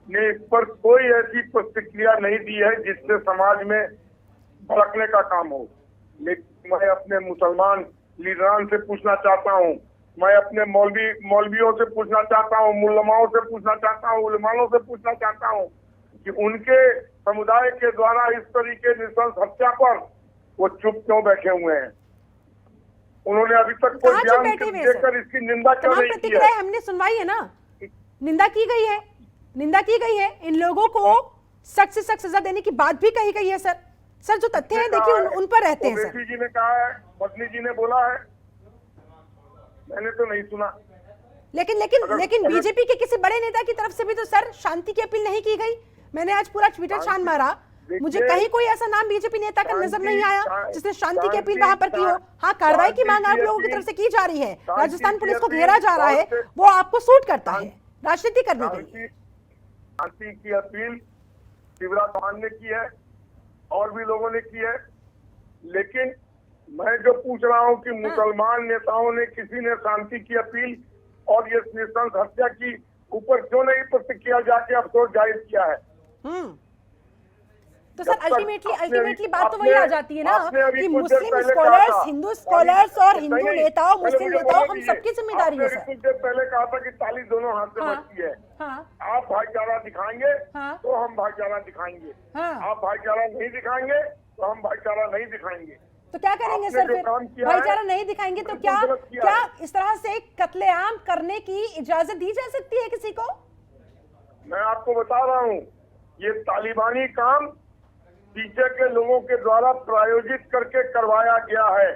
इस पर कोई ऐसी प्रतिक्रिया नहीं दी है जिससे समाज में भड़कने का काम हो। लेकिन मैं अपने मुसलमान लीडरान से पूछना चाहता हूँ, मैं अपने मौलवियों से पूछना चाहता हूँ, मुल्लमाओं से पूछना चाहता हूँ, उलमाओं से पूछना चाहता हूँ कि उनके समुदाय के द्वारा इस तरीके नृशंस हत्या पर वो चुप क्यों बैठे हुए हैं? उन्होंने अभी तक कोई बयान देकर इसकी निंदा क्यों नहीं की है? हमने सुनवाई है ना, निंदा की गई है, इन लोगों को सख्त से सख्त सजा देने की बात भी कही गई है। सर जो तथ्य हैं देखिए उन पर रहते हैं। ओवैसी जी ने कहा है, मदनी जी ने बोला है, मैंने तो नहीं सुना। लेकिन बीजेपी के किसी बड़े नेता की तरफ से भी तो सर शांति की अपील नहीं की गई। मैंने आज पूरा ट्विटर छान मारा, मुझे कहीं कोई ऐसा नाम बीजेपी नेता का नजर नहीं आया जिसने शांति की अपील वहां पर की हो। हाँ, कार्रवाई की मांग आप लोगों की तरफ से की जा रही है, राजस्थान पुलिस को घेरा जा रहा है, वो आपको सूट करता है राजनीति करने के लिए। शांति की अपील शिवराज चौहान ने की है और भी लोगों ने की है, लेकिन मैं जो पूछ रहा हूं कि मुसलमान नेताओं ने किसी ने शांति की अपील और ये नृशंस हत्या की ऊपर क्यों नहीं प्रतिक्रिया जाके अफसोस जाहिर किया है? तो सर अल्टीमेटली बात तो वही आ जाती है ना कि मुस्लिम स्कॉलर्स, हिंदू स्कॉलर्स और हिंदू नेताओं, मुस्लिम नेताओं, हम सबकी जिम्मेदारी है सर। कुछ देर पहले कहा था कि ताली दोनों हाथ से बजती है। आप भाईचारा दिखाएंगे तो हम भाईचारा दिखाएंगे, आप भाईचारा नहीं दिखाएंगे तो हम भाईचारा नहीं दिखाएंगे। तो क्या करेंगे सर फिर? भाईचारा नहीं दिखाएंगे तो क्या इस तरह से कत्लेआम करने की इजाजत दी जा सकती है किसी को? मैं आपको बता रहा हूँ, ये तालिबानी काम पीछे के लोगों के द्वारा प्रायोजित करके करवाया गया है।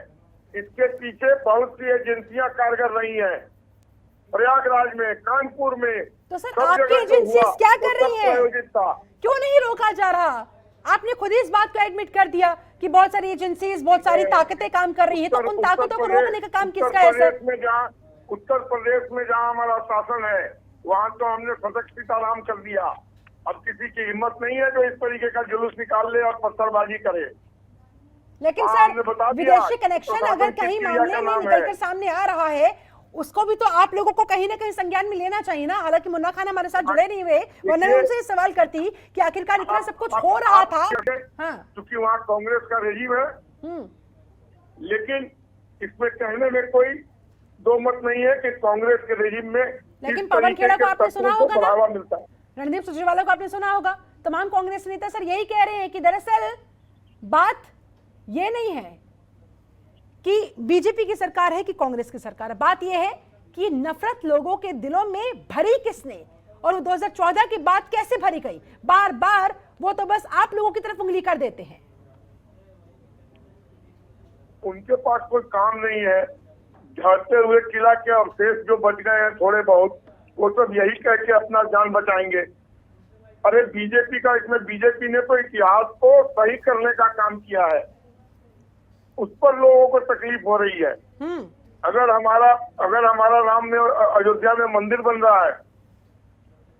इसके पीछे बहुत सी एजेंसियां कारगर रही हैं, प्रयागराज में, कानपुर में। तो सर आपकी एजेंसीज क्या कर रही हैं? क्यों नहीं रोका जा रहा? आपने खुद ही इस बात को एडमिट कर दिया कि बहुत सारी एजेंसीज, बहुत सारी ताकतें काम कर रही हैं, तो उन ताकतों को रोकने का काम किसका है सर? उत्तर प्रदेश में जहाँ हमारा शासन है वहाँ तो हमने सतर्क सीताराम कर दिया। अब किसी की हिम्मत नहीं है जो इस तरीके का जुलूस निकाल ले और पत्थरबाजी करे। लेकिन सर विदेशी कनेक्शन अगर कहीं मामले में निकलकर सामने आ रहा है, उसको भी तो आप लोगों को कहीं ना कहीं संज्ञान में लेना चाहिए ना। हालांकि मुन्ना खान हमारे साथ जुड़े नहीं हुए, वरना मैं उनसे सवाल करती कि आखिरकार इतना सब कुछ हो रहा था। क्योंकि वहाँ कांग्रेस का रेजिम है, लेकिन इसमें कहने में कोई दो मत नहीं है कि कांग्रेस के रेजिम में लेकिन पवन खेड़ा को आपने सुना होगा बढ़ावा मिलता है, रणदीप सुरजेवाला को आपने सुना होगा। तमाम कांग्रेस नेता सर यही कह रहे हैं कि दरअसल बात ये नहीं है कि बीजेपी की सरकार है कि कांग्रेस की सरकार है, बात यह है कि नफरत लोगों के दिलों में भरी किसने और वो 2014 की बात कैसे भरी गई। बार बार वो तो बस आप लोगों की तरफ उंगली कर देते हैं। उनके पास कोई काम नहीं है। झड़ते हुए किला के अवशेष जो बच गए हैं थोड़े बहुत, वो सब यही कह के अपना जान बचाएंगे। अरे बीजेपी का, इसमें बीजेपी ने तो इतिहास को सही करने का काम किया है, उस पर लोगों को तकलीफ हो रही है। अगर हमारा राम में अयोध्या में मंदिर बन रहा है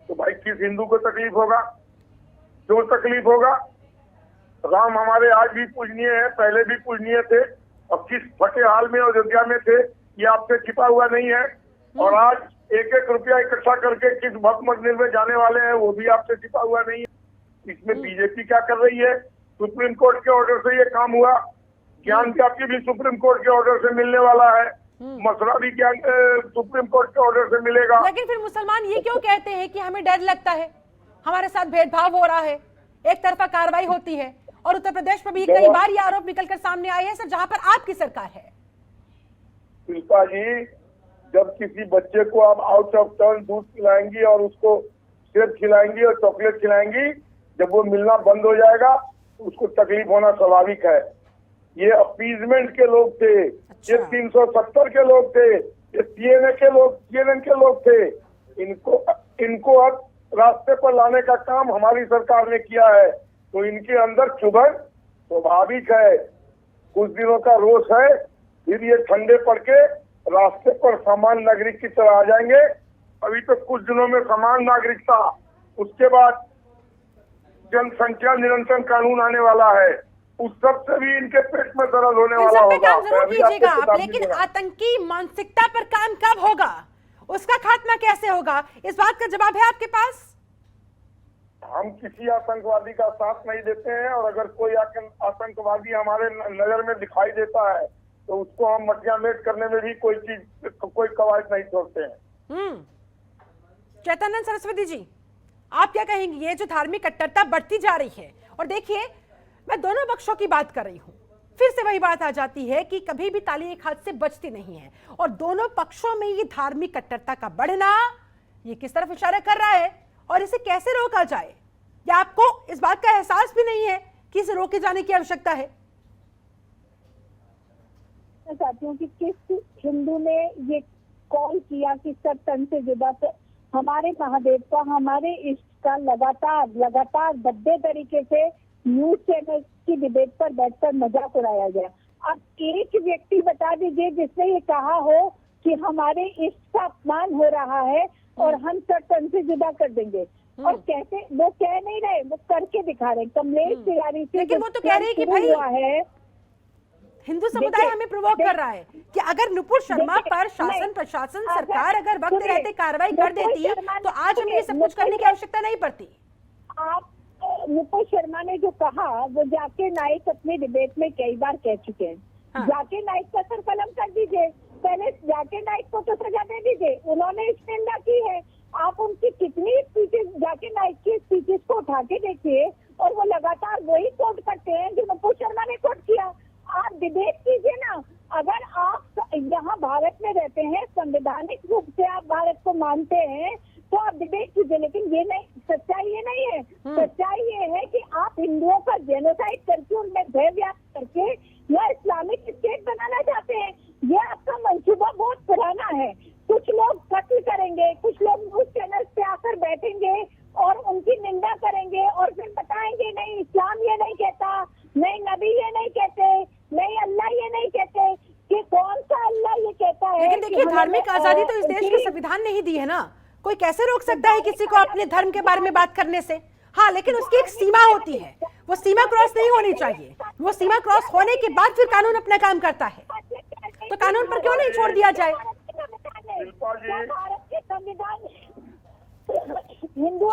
तो भाई किस हिंदू को तकलीफ होगा? क्यों तकलीफ होगा? राम हमारे आज भी पूजनीय है, पहले भी पूजनीय थे, अब किस फटे हाल में अयोध्या में थे ये आपसे छिपा हुआ नहीं है। और आज एक एक रुपया इकट्ठा करके किस भक्त मंदिर में जाने वाले हैं वो भी आपसे छिपा हुआ नहीं है। इसमें बीजेपी क्या कर रही है? सुप्रीम कोर्ट के ऑर्डर से ये काम हुआ, ज्ञान व्यापी भी सुप्रीम कोर्ट के ऑर्डर से मिलने वाला है, मसला भी ज्ञान सुप्रीम कोर्ट के ऑर्डर से मिलेगा। लेकिन फिर मुसलमान ये क्यों कहते हैं कि हमें डर लगता है, हमारे साथ भेदभाव हो रहा है, एक तरफा कार्रवाई होती है? और उत्तर प्रदेश में भी कई बार ये आरोप निकलकर सामने आए हैं सर, जहां पर आपकी सरकार है। शिल्पा जी, जब किसी बच्चे को आप आउट ऑफ टर्न दूध खिलाएंगी और उसको सेब खिलाएंगी और चॉकलेट खिलाएंगी, जब वो मिलना बंद हो जाएगा तो उसको तकलीफ होना स्वाभाविक है। ये अपीजमेंट के लोग थे, ये 370 के लोग थे, ये CNN के लोग थे। इनको अब रास्ते पर लाने का काम हमारी सरकार ने किया है, तो इनके अंदर चुभन स्वाभाविक है। कुछ दिनों का रोष है, फिर ये ठंडे पड़ के रास्ते पर समान नागरिक की तरह आ जाएंगे। अभी तो कुछ दिनों में समान नागरिकता, उसके बाद जनसंख्या नियंत्रण कानून आने वाला है, उस सब से भी इनके पेट में दर्द होने वाला होगा। काम जरूर कीजिएगा आप, लेकिन आतंकी मानसिकता पर काम कब होगा, उसका खात्मा कैसे होगा, इस बात का जवाब है आपके पास? हम किसी आतंकवादी का साथ नहीं देते हैं, और अगर कोई आतंकवादी हमारे नजर में दिखाई देता है तो उसको हम मटिया मेट करने में भी कोई कवायद नहीं छोड़ते हैं। चैतन्य सरस्वती जी, आप क्या कहेंगे? ये जो धार्मिक कट्टरता बढ़ती जा रही है, और देखिए मैं दोनों पक्षों की बात कर रही हूं, फिर से वही बात आ जाती है कि कभी भी ताली एक हाथ से बचती नहीं है, और दोनों पक्षों में ये धार्मिक कट्टरता का बढ़ना ये किस तरफ इशारा कर रहा है और इसे कैसे रोका जाए? या आपको इस बात का एहसास भी नहीं है कि इसे रोके जाने की आवश्यकता है? मैं चाहती हूँ कि किस हिंदू ने ये कॉल किया कि सब तन से जुदा, तो हमारे महादेव का, हमारे इष्ट का लगातार भद्दे तरीके से न्यूज चैनल की डिबेट पर बैठकर मजाक उड़ाया गया। अब एक व्यक्ति बता दीजिए जिसने ये कहा हो कि हमारे इष्ट का अपमान हो रहा है और हम सब तन से जुदा कर देंगे। और कैसे वो कह नहीं रहे, वो करके दिखा रहे। कमलेश तिवारी से, लेकिन वो तो कह रही है कि भाई है हिंदू समुदाय हमें प्रोवोक कर रहा है कि अगर नुपुर शर्मा पर शासन प्रशासन सरकार अगर वक्त रहते कार्रवाई कर देती तो आज हमें ये सब कुछ करने की आवश्यकता नहीं पड़ती। आप नुपुर शर्मा ने जो कहा वो जाकिर नाइक अपने डिबेट में कई बार कह चुके हैं। जाकिर नाइक का सर कलम कर दीजिए, पहले जाकिर नाइक को तो सजा दे दीजिए, उन्होंने इस निंदा की है। आप उनकी कितनी स्पीचेस, जाकिर नाइक की स्पीचेस को उठा के देखिए, और वो लगातार वही कोट करते हैं जो नुपुर शर्मा ने कोट किया। आप डिबेट कीजिए ना। अगर आप यहाँ भारत में रहते हैं, संवैधानिक रूप से आप भारत को मानते हैं, तो आप डिबेट कीजिए। लेकिन ये नहीं, सच्चाई ये नहीं है। सच्चाई ये है कि आप हिंदुओं का जेनोसाइड करके, उनमें भय व्याप्त करके या इस्लामिक स्टेट बनाना चाहते हैं। ये आपका मंसूबा बहुत पुराना है। कुछ लोग कत्ल करेंगे, कुछ लोग न्यूज चैनल पे आकर बैठेंगे और उनकी निंदा करेंगे और फिर बताएंगे नहीं इस्लाम ये नहीं कहता, नहीं नबी ये नहीं कहते, नहीं अल्लाह ये नहीं कहते, कि कौन सा अल्लाह ये कहता है। लेकिन देखिए, धार्मिक आजादी तो इस देश के संविधान ने ही दी है ना। कोई कैसे रोक सकता है किसी को अपने धर्म के बारे में बात करने से? हाँ, लेकिन उसकी एक सीमा होती है, वो सीमा क्रॉस नहीं होनी चाहिए। वो सीमा क्रॉस होने के बाद फिर कानून अपना काम करता है, तो कानून पर क्यों नहीं छोड़ दिया जाए?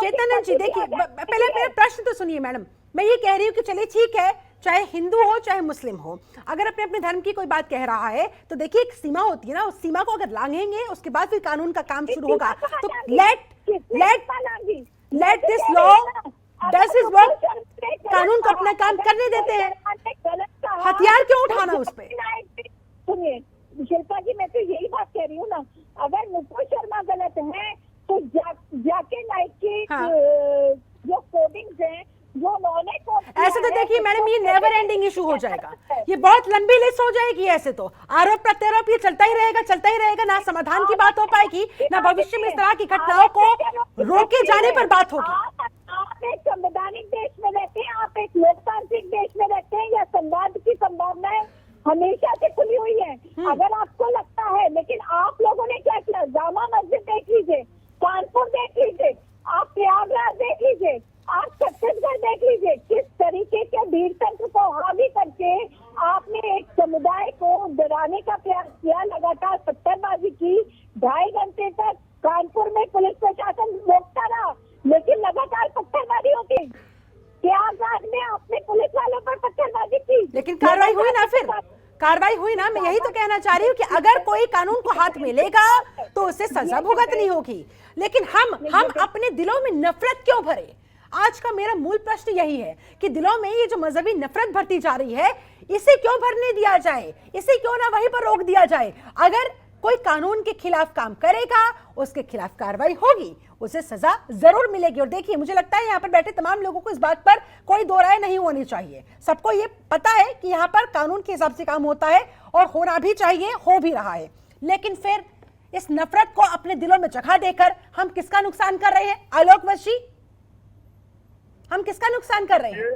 चेतन जी देखिए, पहले मेरा प्रश्न तो सुनिए मैडम। मैं ये कह रही हूँ कि चलिए ठीक है, चाहे हिंदू हो चाहे मुस्लिम हो, अगर अपने अपने धर्म की कोई बात कह रहा है तो देखिए एक सीमा होती है ना। उस सीमा को अगर लांघेंगे उसके बाद फिर कानून का काम शुरू होगा। तो let this law does his work, कानून को अपना काम करने देते हैं। हथियार क्यों उठाना उस पे? सुनिए शिल्पा जी, मैं तो यही बात कह रही हूँ ना, अगर नुपुर शर्मा गलत है तो जाके नाइक की हाँ। जो कोडिंग्स हैं जो उन्होंने ऐसे तो देखिए मैडम, ये नेवर एंडिंग इशू हो जाएगा, ये बहुत लंबी लिस्ट हो जाएगी। ऐसे तो आरोप प्रत्यारोप ये चलता ही रहेगा, ना समाधान की बात हो पाएगी, ना भविष्य में इस तरह की घटनाओं को रोके जाने पर बात होगी। आप एक संवैधानिक देश में रहते हैं, आप एक लोकतांत्रिक देश में रहते हैं, या संवाद की संभावनाएं हमेशा से खुली हुई है। अगर आपको लगता है, लेकिन आप लोगों ने क्या किया, जामा मस्जिद देख लीजिए, कानपुर देख लीजिए, आप प्रयागराज देख लीजिए, आप छत्तीसगढ़ देख लीजिए, किस तरीके के भीड़ तंत्र को हावी करके आपने एक समुदाय को डराने का प्रयास किया, लगातार पत्थरबाजी की, 2.5 घंटे तक कानपुर में पुलिस प्रशासन रोकता रहा, लेकिन लगातार पत्थरबाजी होती। प्रयागराज में आपने पुलिस वालों पर पत्थरबाजी की, लेकिन कार्रवाई हुई ना, फिर कार्रवाई हुई ना। मैं यही तो कहना चाह रही हूँ कि अगर कोई कानून को हाथ में लेगा तो उसे सजा भुगतनी होगी, लेकिन हम अपने दिलों में नफरत क्यों भरे? आज का मेरा मूल प्रश्न यही है कि दिलों में ये जो मजहबी नफरत भरती जा रही है, इसे क्यों भरने दिया जाए, इसे क्यों ना वहीं पर रोक दिया जाए। अगर कोई कानून के खिलाफ काम करेगा, उसके खिलाफ कार्रवाई होगी, उसे सजा जरूर मिलेगी। और देखिए, मुझे लगता है यहाँ पर बैठे तमाम लोगों को इस बात पर कोई दो राय नहीं होनी चाहिए। सबको ये पता है कि यहाँ पर कानून के हिसाब से काम होता है और होना भी चाहिए, हो भी रहा है। लेकिन फिर इस नफरत को अपने दिलों में जगह देकर हम किसका नुकसान कर रहे हैं? आलोक वशी, हम किसका नुकसान कर रहे हैं?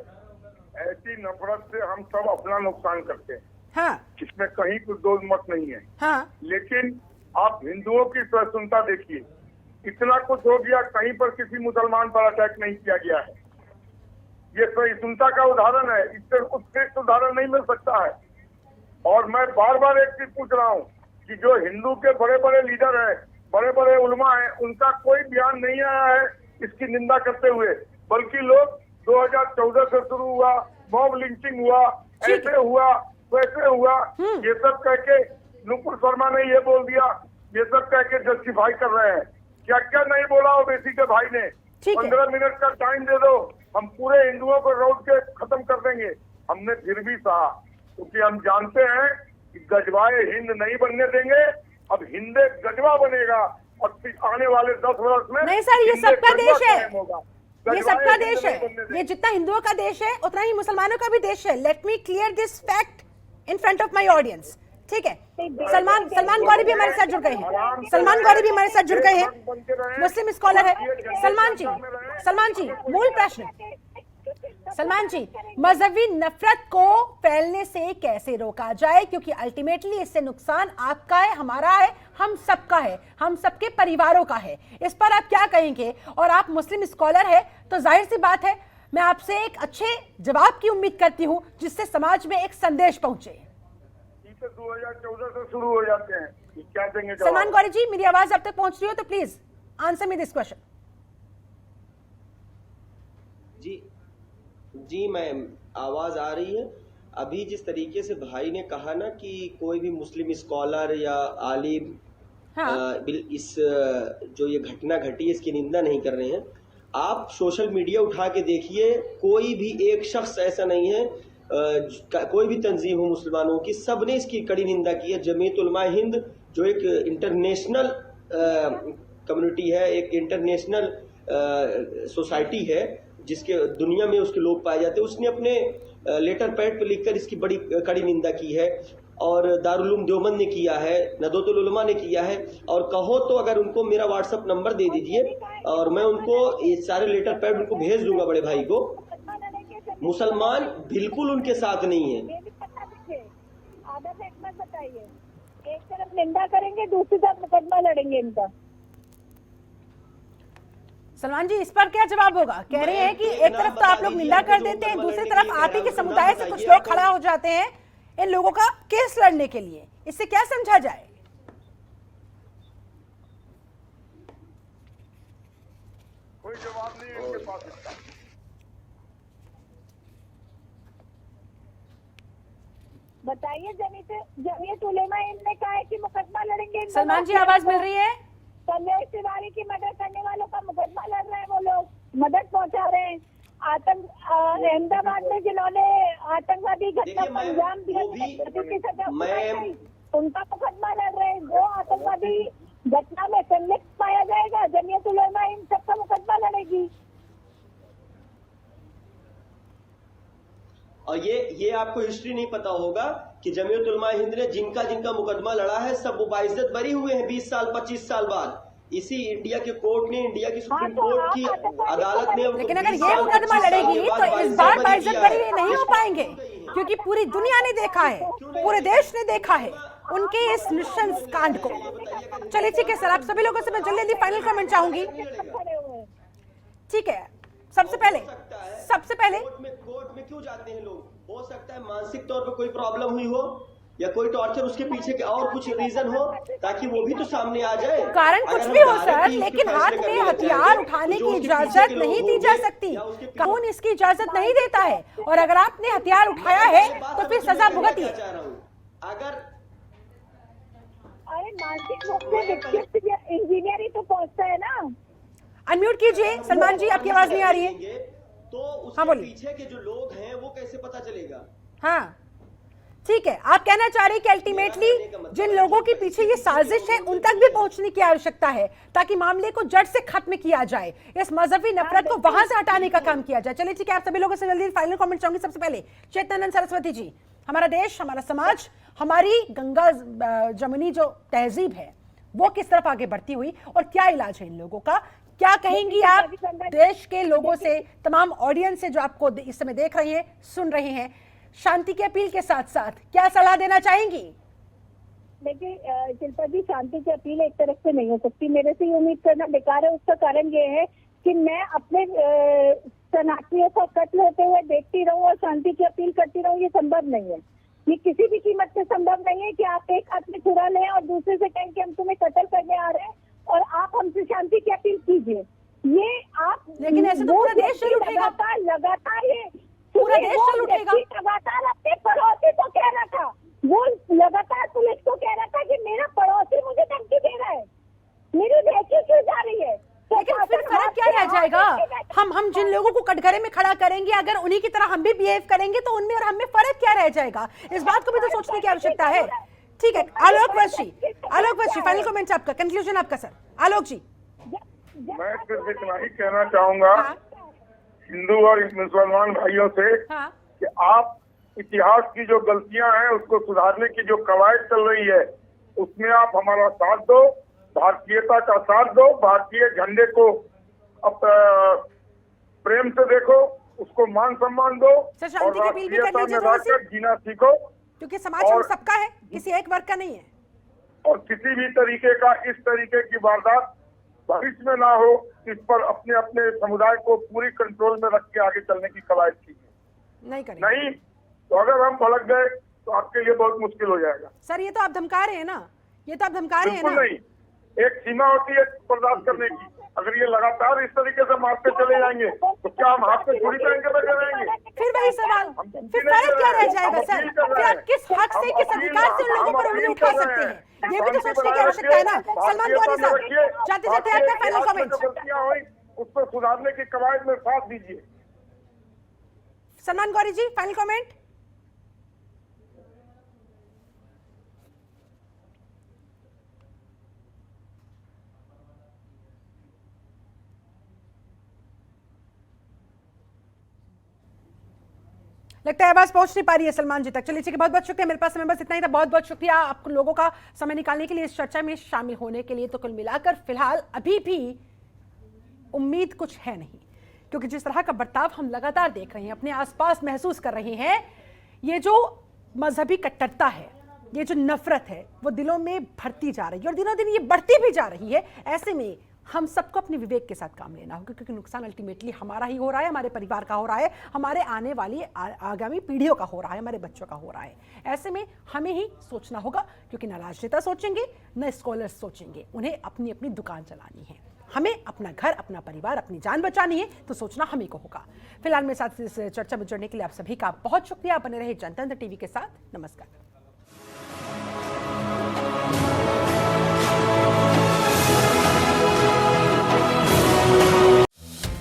ऐसी नफरत से हम सब अपना नुकसान करते हैं। हाँ, इसमें कहीं कुछ दो मत नहीं है। हाँ, लेकिन आप हिंदुओं की सहिष्णुता देखिए, इतना कुछ हो गया, कहीं पर किसी मुसलमान पर अटैक नहीं किया गया है। ये सहिष्णुता का उदाहरण है, इससे उत्कृष्ट उदाहरण नहीं मिल सकता है। और मैं बार बार एक चीज पूछ रहा हूँ कि जो हिंदू के बड़े बड़े लीडर हैं, बड़े बड़े उलमा हैं, उनका कोई बयान नहीं आया है इसकी निंदा करते हुए, बल्कि लोग 2014 से शुरू हुआ, मॉब लिंचिंग हुआ, ऐसे हुआ वैसे हुआ, ये सब कह के नुपुर शर्मा ने ये बोल दिया, ये सब कह के जस्टिफाई कर रहे हैं। क्या क्या नहीं बोला ओवैसी के भाई ने। 15 मिनट का टाइम दे दो, हम पूरे हिंदुओं को रोड के खत्म कर देंगे। हमने फिर भी कहा, क्योंकि हम जानते हैं कि गजवाए हिंद नहीं बनने देंगे, अब हिंदे गजवा बनेगा और आने वाले 10 वर्ष में नहीं सर, ये सबका देश है, होगा। ये सबका देश है, ये जितना हिंदुओं का देश है उतना ही मुसलमानों का भी देश है। Let me clear this fact in front of my audience, ठीक है? सलमान गौरी भी हमारे साथ जुड़ गए हैं, सलमान गौरी भी हमारे साथ जुड़ गए हैं, मुस्लिम स्कॉलर है। सलमान जी, मूल प्रश्न, सलमान जी, मजहबी नफरत को फैलने से कैसे रोका जाए? क्योंकि अल्टीमेटली इससे नुकसान आपका है, हमारा है, हम सबका है, हम सबके परिवारों का है। इस पर आप क्या कहेंगे? और आप मुस्लिम स्कॉलर है तो जाहिर सी बात है मैं आपसे एक अच्छे जवाब की उम्मीद करती हूँ जिससे समाज में एक संदेश पहुंचे। 2014 से शुरू हो जाते हैं, क्या देंगे जवाब? सलमान गौरी जी, मेरी आवाज अब तक पहुंच रही हो तो please answer me this question. जी मैम, आवाज आ रही है। अभी जिस तरीके से भाई ने कहा ना कि कोई भी मुस्लिम स्कॉलर या आलिम इस जो ये घटना घटी इसकी निंदा नहीं कर रहे हैं। आप सोशल मीडिया उठा के देखिए, कोई भी एक शख्स ऐसा नहीं है, कोई भी तंजीम हो मुसलमानों की, सबने इसकी कड़ी निंदा की है। जमीयत उलमा हिंद जो एक इंटरनेशनल कम्युनिटी है, एक इंटरनेशनल सोसाइटी है जिसके दुनिया में उसके लोग पाए जाते हैं, उसने अपने लेटर पैड पर लिखकर इसकी बड़ी कड़ी निंदा की है। और दारुल उलूम देवबंद ने किया है, नदवतुल उलमा ने किया है। और कहो तो अगर उनको मेरा व्हाट्सएप नंबर दे दीजिए और मैं उनको ये सारे लेटर पैड उनको भेज दूंगा बड़े भाई को। मुसलमान बिल्कुल उनके साथ नहीं है। आधा से मत बताइए, एक तरफ निंदा करेंगे, दूसरी तरफ मुकदमा लड़ेंगे इनका। सलमान जी, इस पर क्या जवाब होगा? कह रहे हैं कि एक तरफ तो आप लोग निंदा कर देते हैं, दूसरी तरफ आप ही के समुदाय से कुछ लोग खड़ा हो जाते हैं इन लोगों का केस लड़ने के लिए। इससे क्या समझा जाए? कोई जवाब नहीं है इनके पास इसका। बताइए, जमीयत उलेमा हिंद ने कहा है कि मुकदमा लड़ेंगे। सलमान जी, आवाज मिल रही है? कमलेश तिवारी की मदद करने वालों का मुकदमा लड़ रहे हैं, वो लोग मदद पहुंचा रहे हैं। अहमदाबाद में जिन्होंने आतंकवादी घटना को अंजाम दिया, उनका मुकदमा लड़ रहे हैं। जो आतंकवादी घटना में संलिप्त पाया जाएगा, जमीयत उलमा इन सबका मुकदमा लड़ेगी। और ये आपको हिस्ट्री नहीं पता होगा कि जमीयत उलमा हिंद ने जिनका मुकदमा लड़ा है सब वो बाइज्जत बरी हुए हैं 20 साल 25 साल बाद। इसी इंडिया के कोर्ट ने, इंडिया की सुप्रीम कोर्ट की अदालत ने, लेकिन अगर ये मुकदमा लड़ेगी तो इस बार बाइज्जत बरी नहीं हो पाएंगे, क्योंकि पूरी दुनिया ने देखा है, पूरे देश ने देखा है उनके इस नृशंस कांड को। चलिए ठीक है सर, आप सभी लोगों से मैं जल्दी फाइनल कमेंट चाहूंगी। ठीक है, सबसे पहले कोर्ट में क्यों जाते हैं लोग? हो सकता है मानसिक तौर पर कोई प्रॉब्लम हुई हो या कोई टॉर्चर, उसके पीछे और कुछ रीजन हो, ताकि वो भी तो सामने आ जाए। कारण कुछ भी हो सर, लेकिन हाथ में हथियार उठाने की इजाजत नहीं दी जा सकती। कानून इसकी इजाजत नहीं देता है, और अगर आपने हथियार उठाया है तो फिर सजा भुगतिए। अगर अरे मानसिक रूप से विक्षिप्त इंजीनियर ही तो पहुंचता है ना। अनम्यूट कीजिए सलमान जी, आपकी आवाज नहीं आ रही है। तो उसके पीछे के जो लोग हैं वो कैसे पता चलेगा? हाँ ठीक है, आप कहना चाह रहे हैं कि अल्टीमेटली जिन लोगों के पीछे ये साजिश है उन तक भी पहुंचने की आवश्यकता है, ताकि मामले को जड़ से खत्म किया जाए, इस मजहबी नफरत को वहां से हटाने का काम किया जाए। चलिए ठीक है, आप सभी लोगों से जल्दी फाइनल कमेंट चाहूंगी। सबसे पहले चेतनानंद सरस्वती जी, हमारा देश, हमारा समाज, हमारी गंगा जमुनी जो तहजीब है वो किस तरफ आगे बढ़ती हुई, और क्या इलाज है इन लोगों का? क्या कहेंगी आप देश के लोगों से, तमाम ऑडियंस से जो आपको इस समय देख रहे हैं, सुन रहे हैं, शांति की अपील के साथ साथ क्या सलाह देना चाहेंगी? देखिए शिल्पा जी, शांति की अपील एक तरफ से नहीं हो सकती। मेरे से ये उम्मीद करना बेकार है। उसका कारण ये है कि मैं अपने शरणार्थियों का कत्ल होते हुए देखती रहूं और शांति की अपील करती रहूं, ये संभव नहीं है। ये किसी भी कीमत से संभव नहीं है कि आप एक हाथ में छुरा लें और दूसरे से कहें कि हम तुम्हें कत्ल करने आ रहे हैं और आप हमसे शांति की अपील कीजिए। ये आप, लेकिन ऐसे तो पूरा देश चल उठेगा, लगातार ये पूरा देश चल उठेगा। लगातार अपने पड़ोसी को कह रहा था, वो लगातार पुलिस को कह रहा था कि मेरा पड़ोसी मुझे धमकी दे रहा है, मेरी रेखी क्यों जा रही है? लेकिन फिर फर्क क्या रह जाएगा? हम जिन लोगों को कटघरे में खड़ा करेंगे, अगर उन्हीं की तरह हम भी बिहेव करेंगे तो उनमें और हम में फर्क क्या रह जाएगा? इस बात को भी तो सोचने की आवश्यकता है। ठीक है, आलोक वशी, फाइनल कमेंट आपका, कंक्लूजन आपका सर। आलोक जी। मैं सिर्फ इतना ही कहना चाहूंगा हिंदू और मुसलमान भाइयों से कि आप इतिहास की जो गलतियां हैं उसको सुधारने की जो कवायद चल रही है उसमें आप हमारा साथ दो, भारतीयता का साथ दो, भारतीय झंडे को अब प्रेम से देखो, उसको मान सम्मान दो और राष्ट्रीयता में रहकर जीना सीखो, क्योंकि समाज हम सबका है, किसी एक वर्ग का नहीं है। और किसी भी तरीके का इस तरीके की वारदात भविष्य में ना हो, इस पर अपने अपने समुदाय को पूरी कंट्रोल में रख के आगे चलने की कवायद कीजिए। नहीं तो अगर हम भड़क गए तो आपके लिए बहुत मुश्किल हो जाएगा। सर ये तो आप धमका रहे हैं ना, ये तो आप धमका रहे हैं ना। नहीं, एक सीमा होती है बर्दाश्त करने की। अगर ये लगातार इस तरीके से मारते चले जाएंगे तो क्या हम हाथ में छुरी पहन के बैठे रहेंगे? फिर वही सवाल, फिर फर्क क्या रह जाएगा सर? फिर आप किस हक से, किस अधिकार से उन लोगों पर उंगली उठा सकते हैं? ये भी तो सोचने की आवश्यकता है ना। सलमान गौरी साहब, जाते जाते आपका फाइनल कमेंट। उस पर सुधारने की कवायद में साथ दीजिए। सलमान गौरी जी, फाइनल कमेंट। लगता है आवाज पहुंच नहीं पा रही है सलमान जी तक। चलिए ठीक है, बहुत बहुत शुक्रिया। मेरे पास समय बस इतना ही था। बहुत बहुत शुक्रिया आप लोगों का समय निकालने के लिए, इस चर्चा में शामिल होने के लिए। तो कुल मिलाकर फिलहाल अभी भी उम्मीद कुछ है नहीं, क्योंकि जिस तरह का बर्ताव हम लगातार देख रहे हैं, अपने आसपास महसूस कर रहे हैं, ये जो मजहबी कट्टरता है, ये जो नफरत है, वो दिलों में भरती जा रही है और दिनों दिन ये बढ़ती भी जा रही है। ऐसे में हम सबको अपने विवेक के साथ काम लेना होगा, क्योंकि नुकसान अल्टीमेटली हमारा ही हो रहा है, हमारे परिवार का हो रहा है, हमारे आने वाली आगामी पीढ़ियों का हो रहा है, हमारे बच्चों का हो रहा है। ऐसे में हमें ही सोचना होगा, क्योंकि न राजनेता सोचेंगे, न स्कॉलर्स सोचेंगे। उन्हें अपनी अपनी दुकान चलानी है, हमें अपना घर, अपना परिवार, अपनी जान बचानी है, तो सोचना हमें को होगा। फिलहाल मेरे साथ इस चर्चा में जुड़ने के लिए आप सभी का बहुत शुक्रिया। बने रहे जनतंत्र टीवी के साथ। नमस्कार।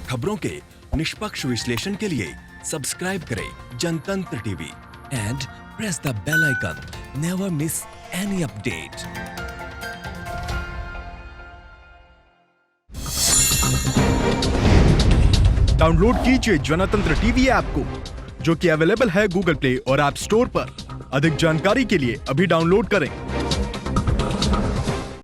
खबरों के निष्पक्ष विश्लेषण के लिए सब्सक्राइब करें Jantantra TV and press the bell icon. Never miss any update. Download कीजिए जनतंत्र टीवी ऐप को, जो कि अवेलेबल है गूगल प्ले और ऐप स्टोर पर। अधिक जानकारी के लिए अभी डाउनलोड करें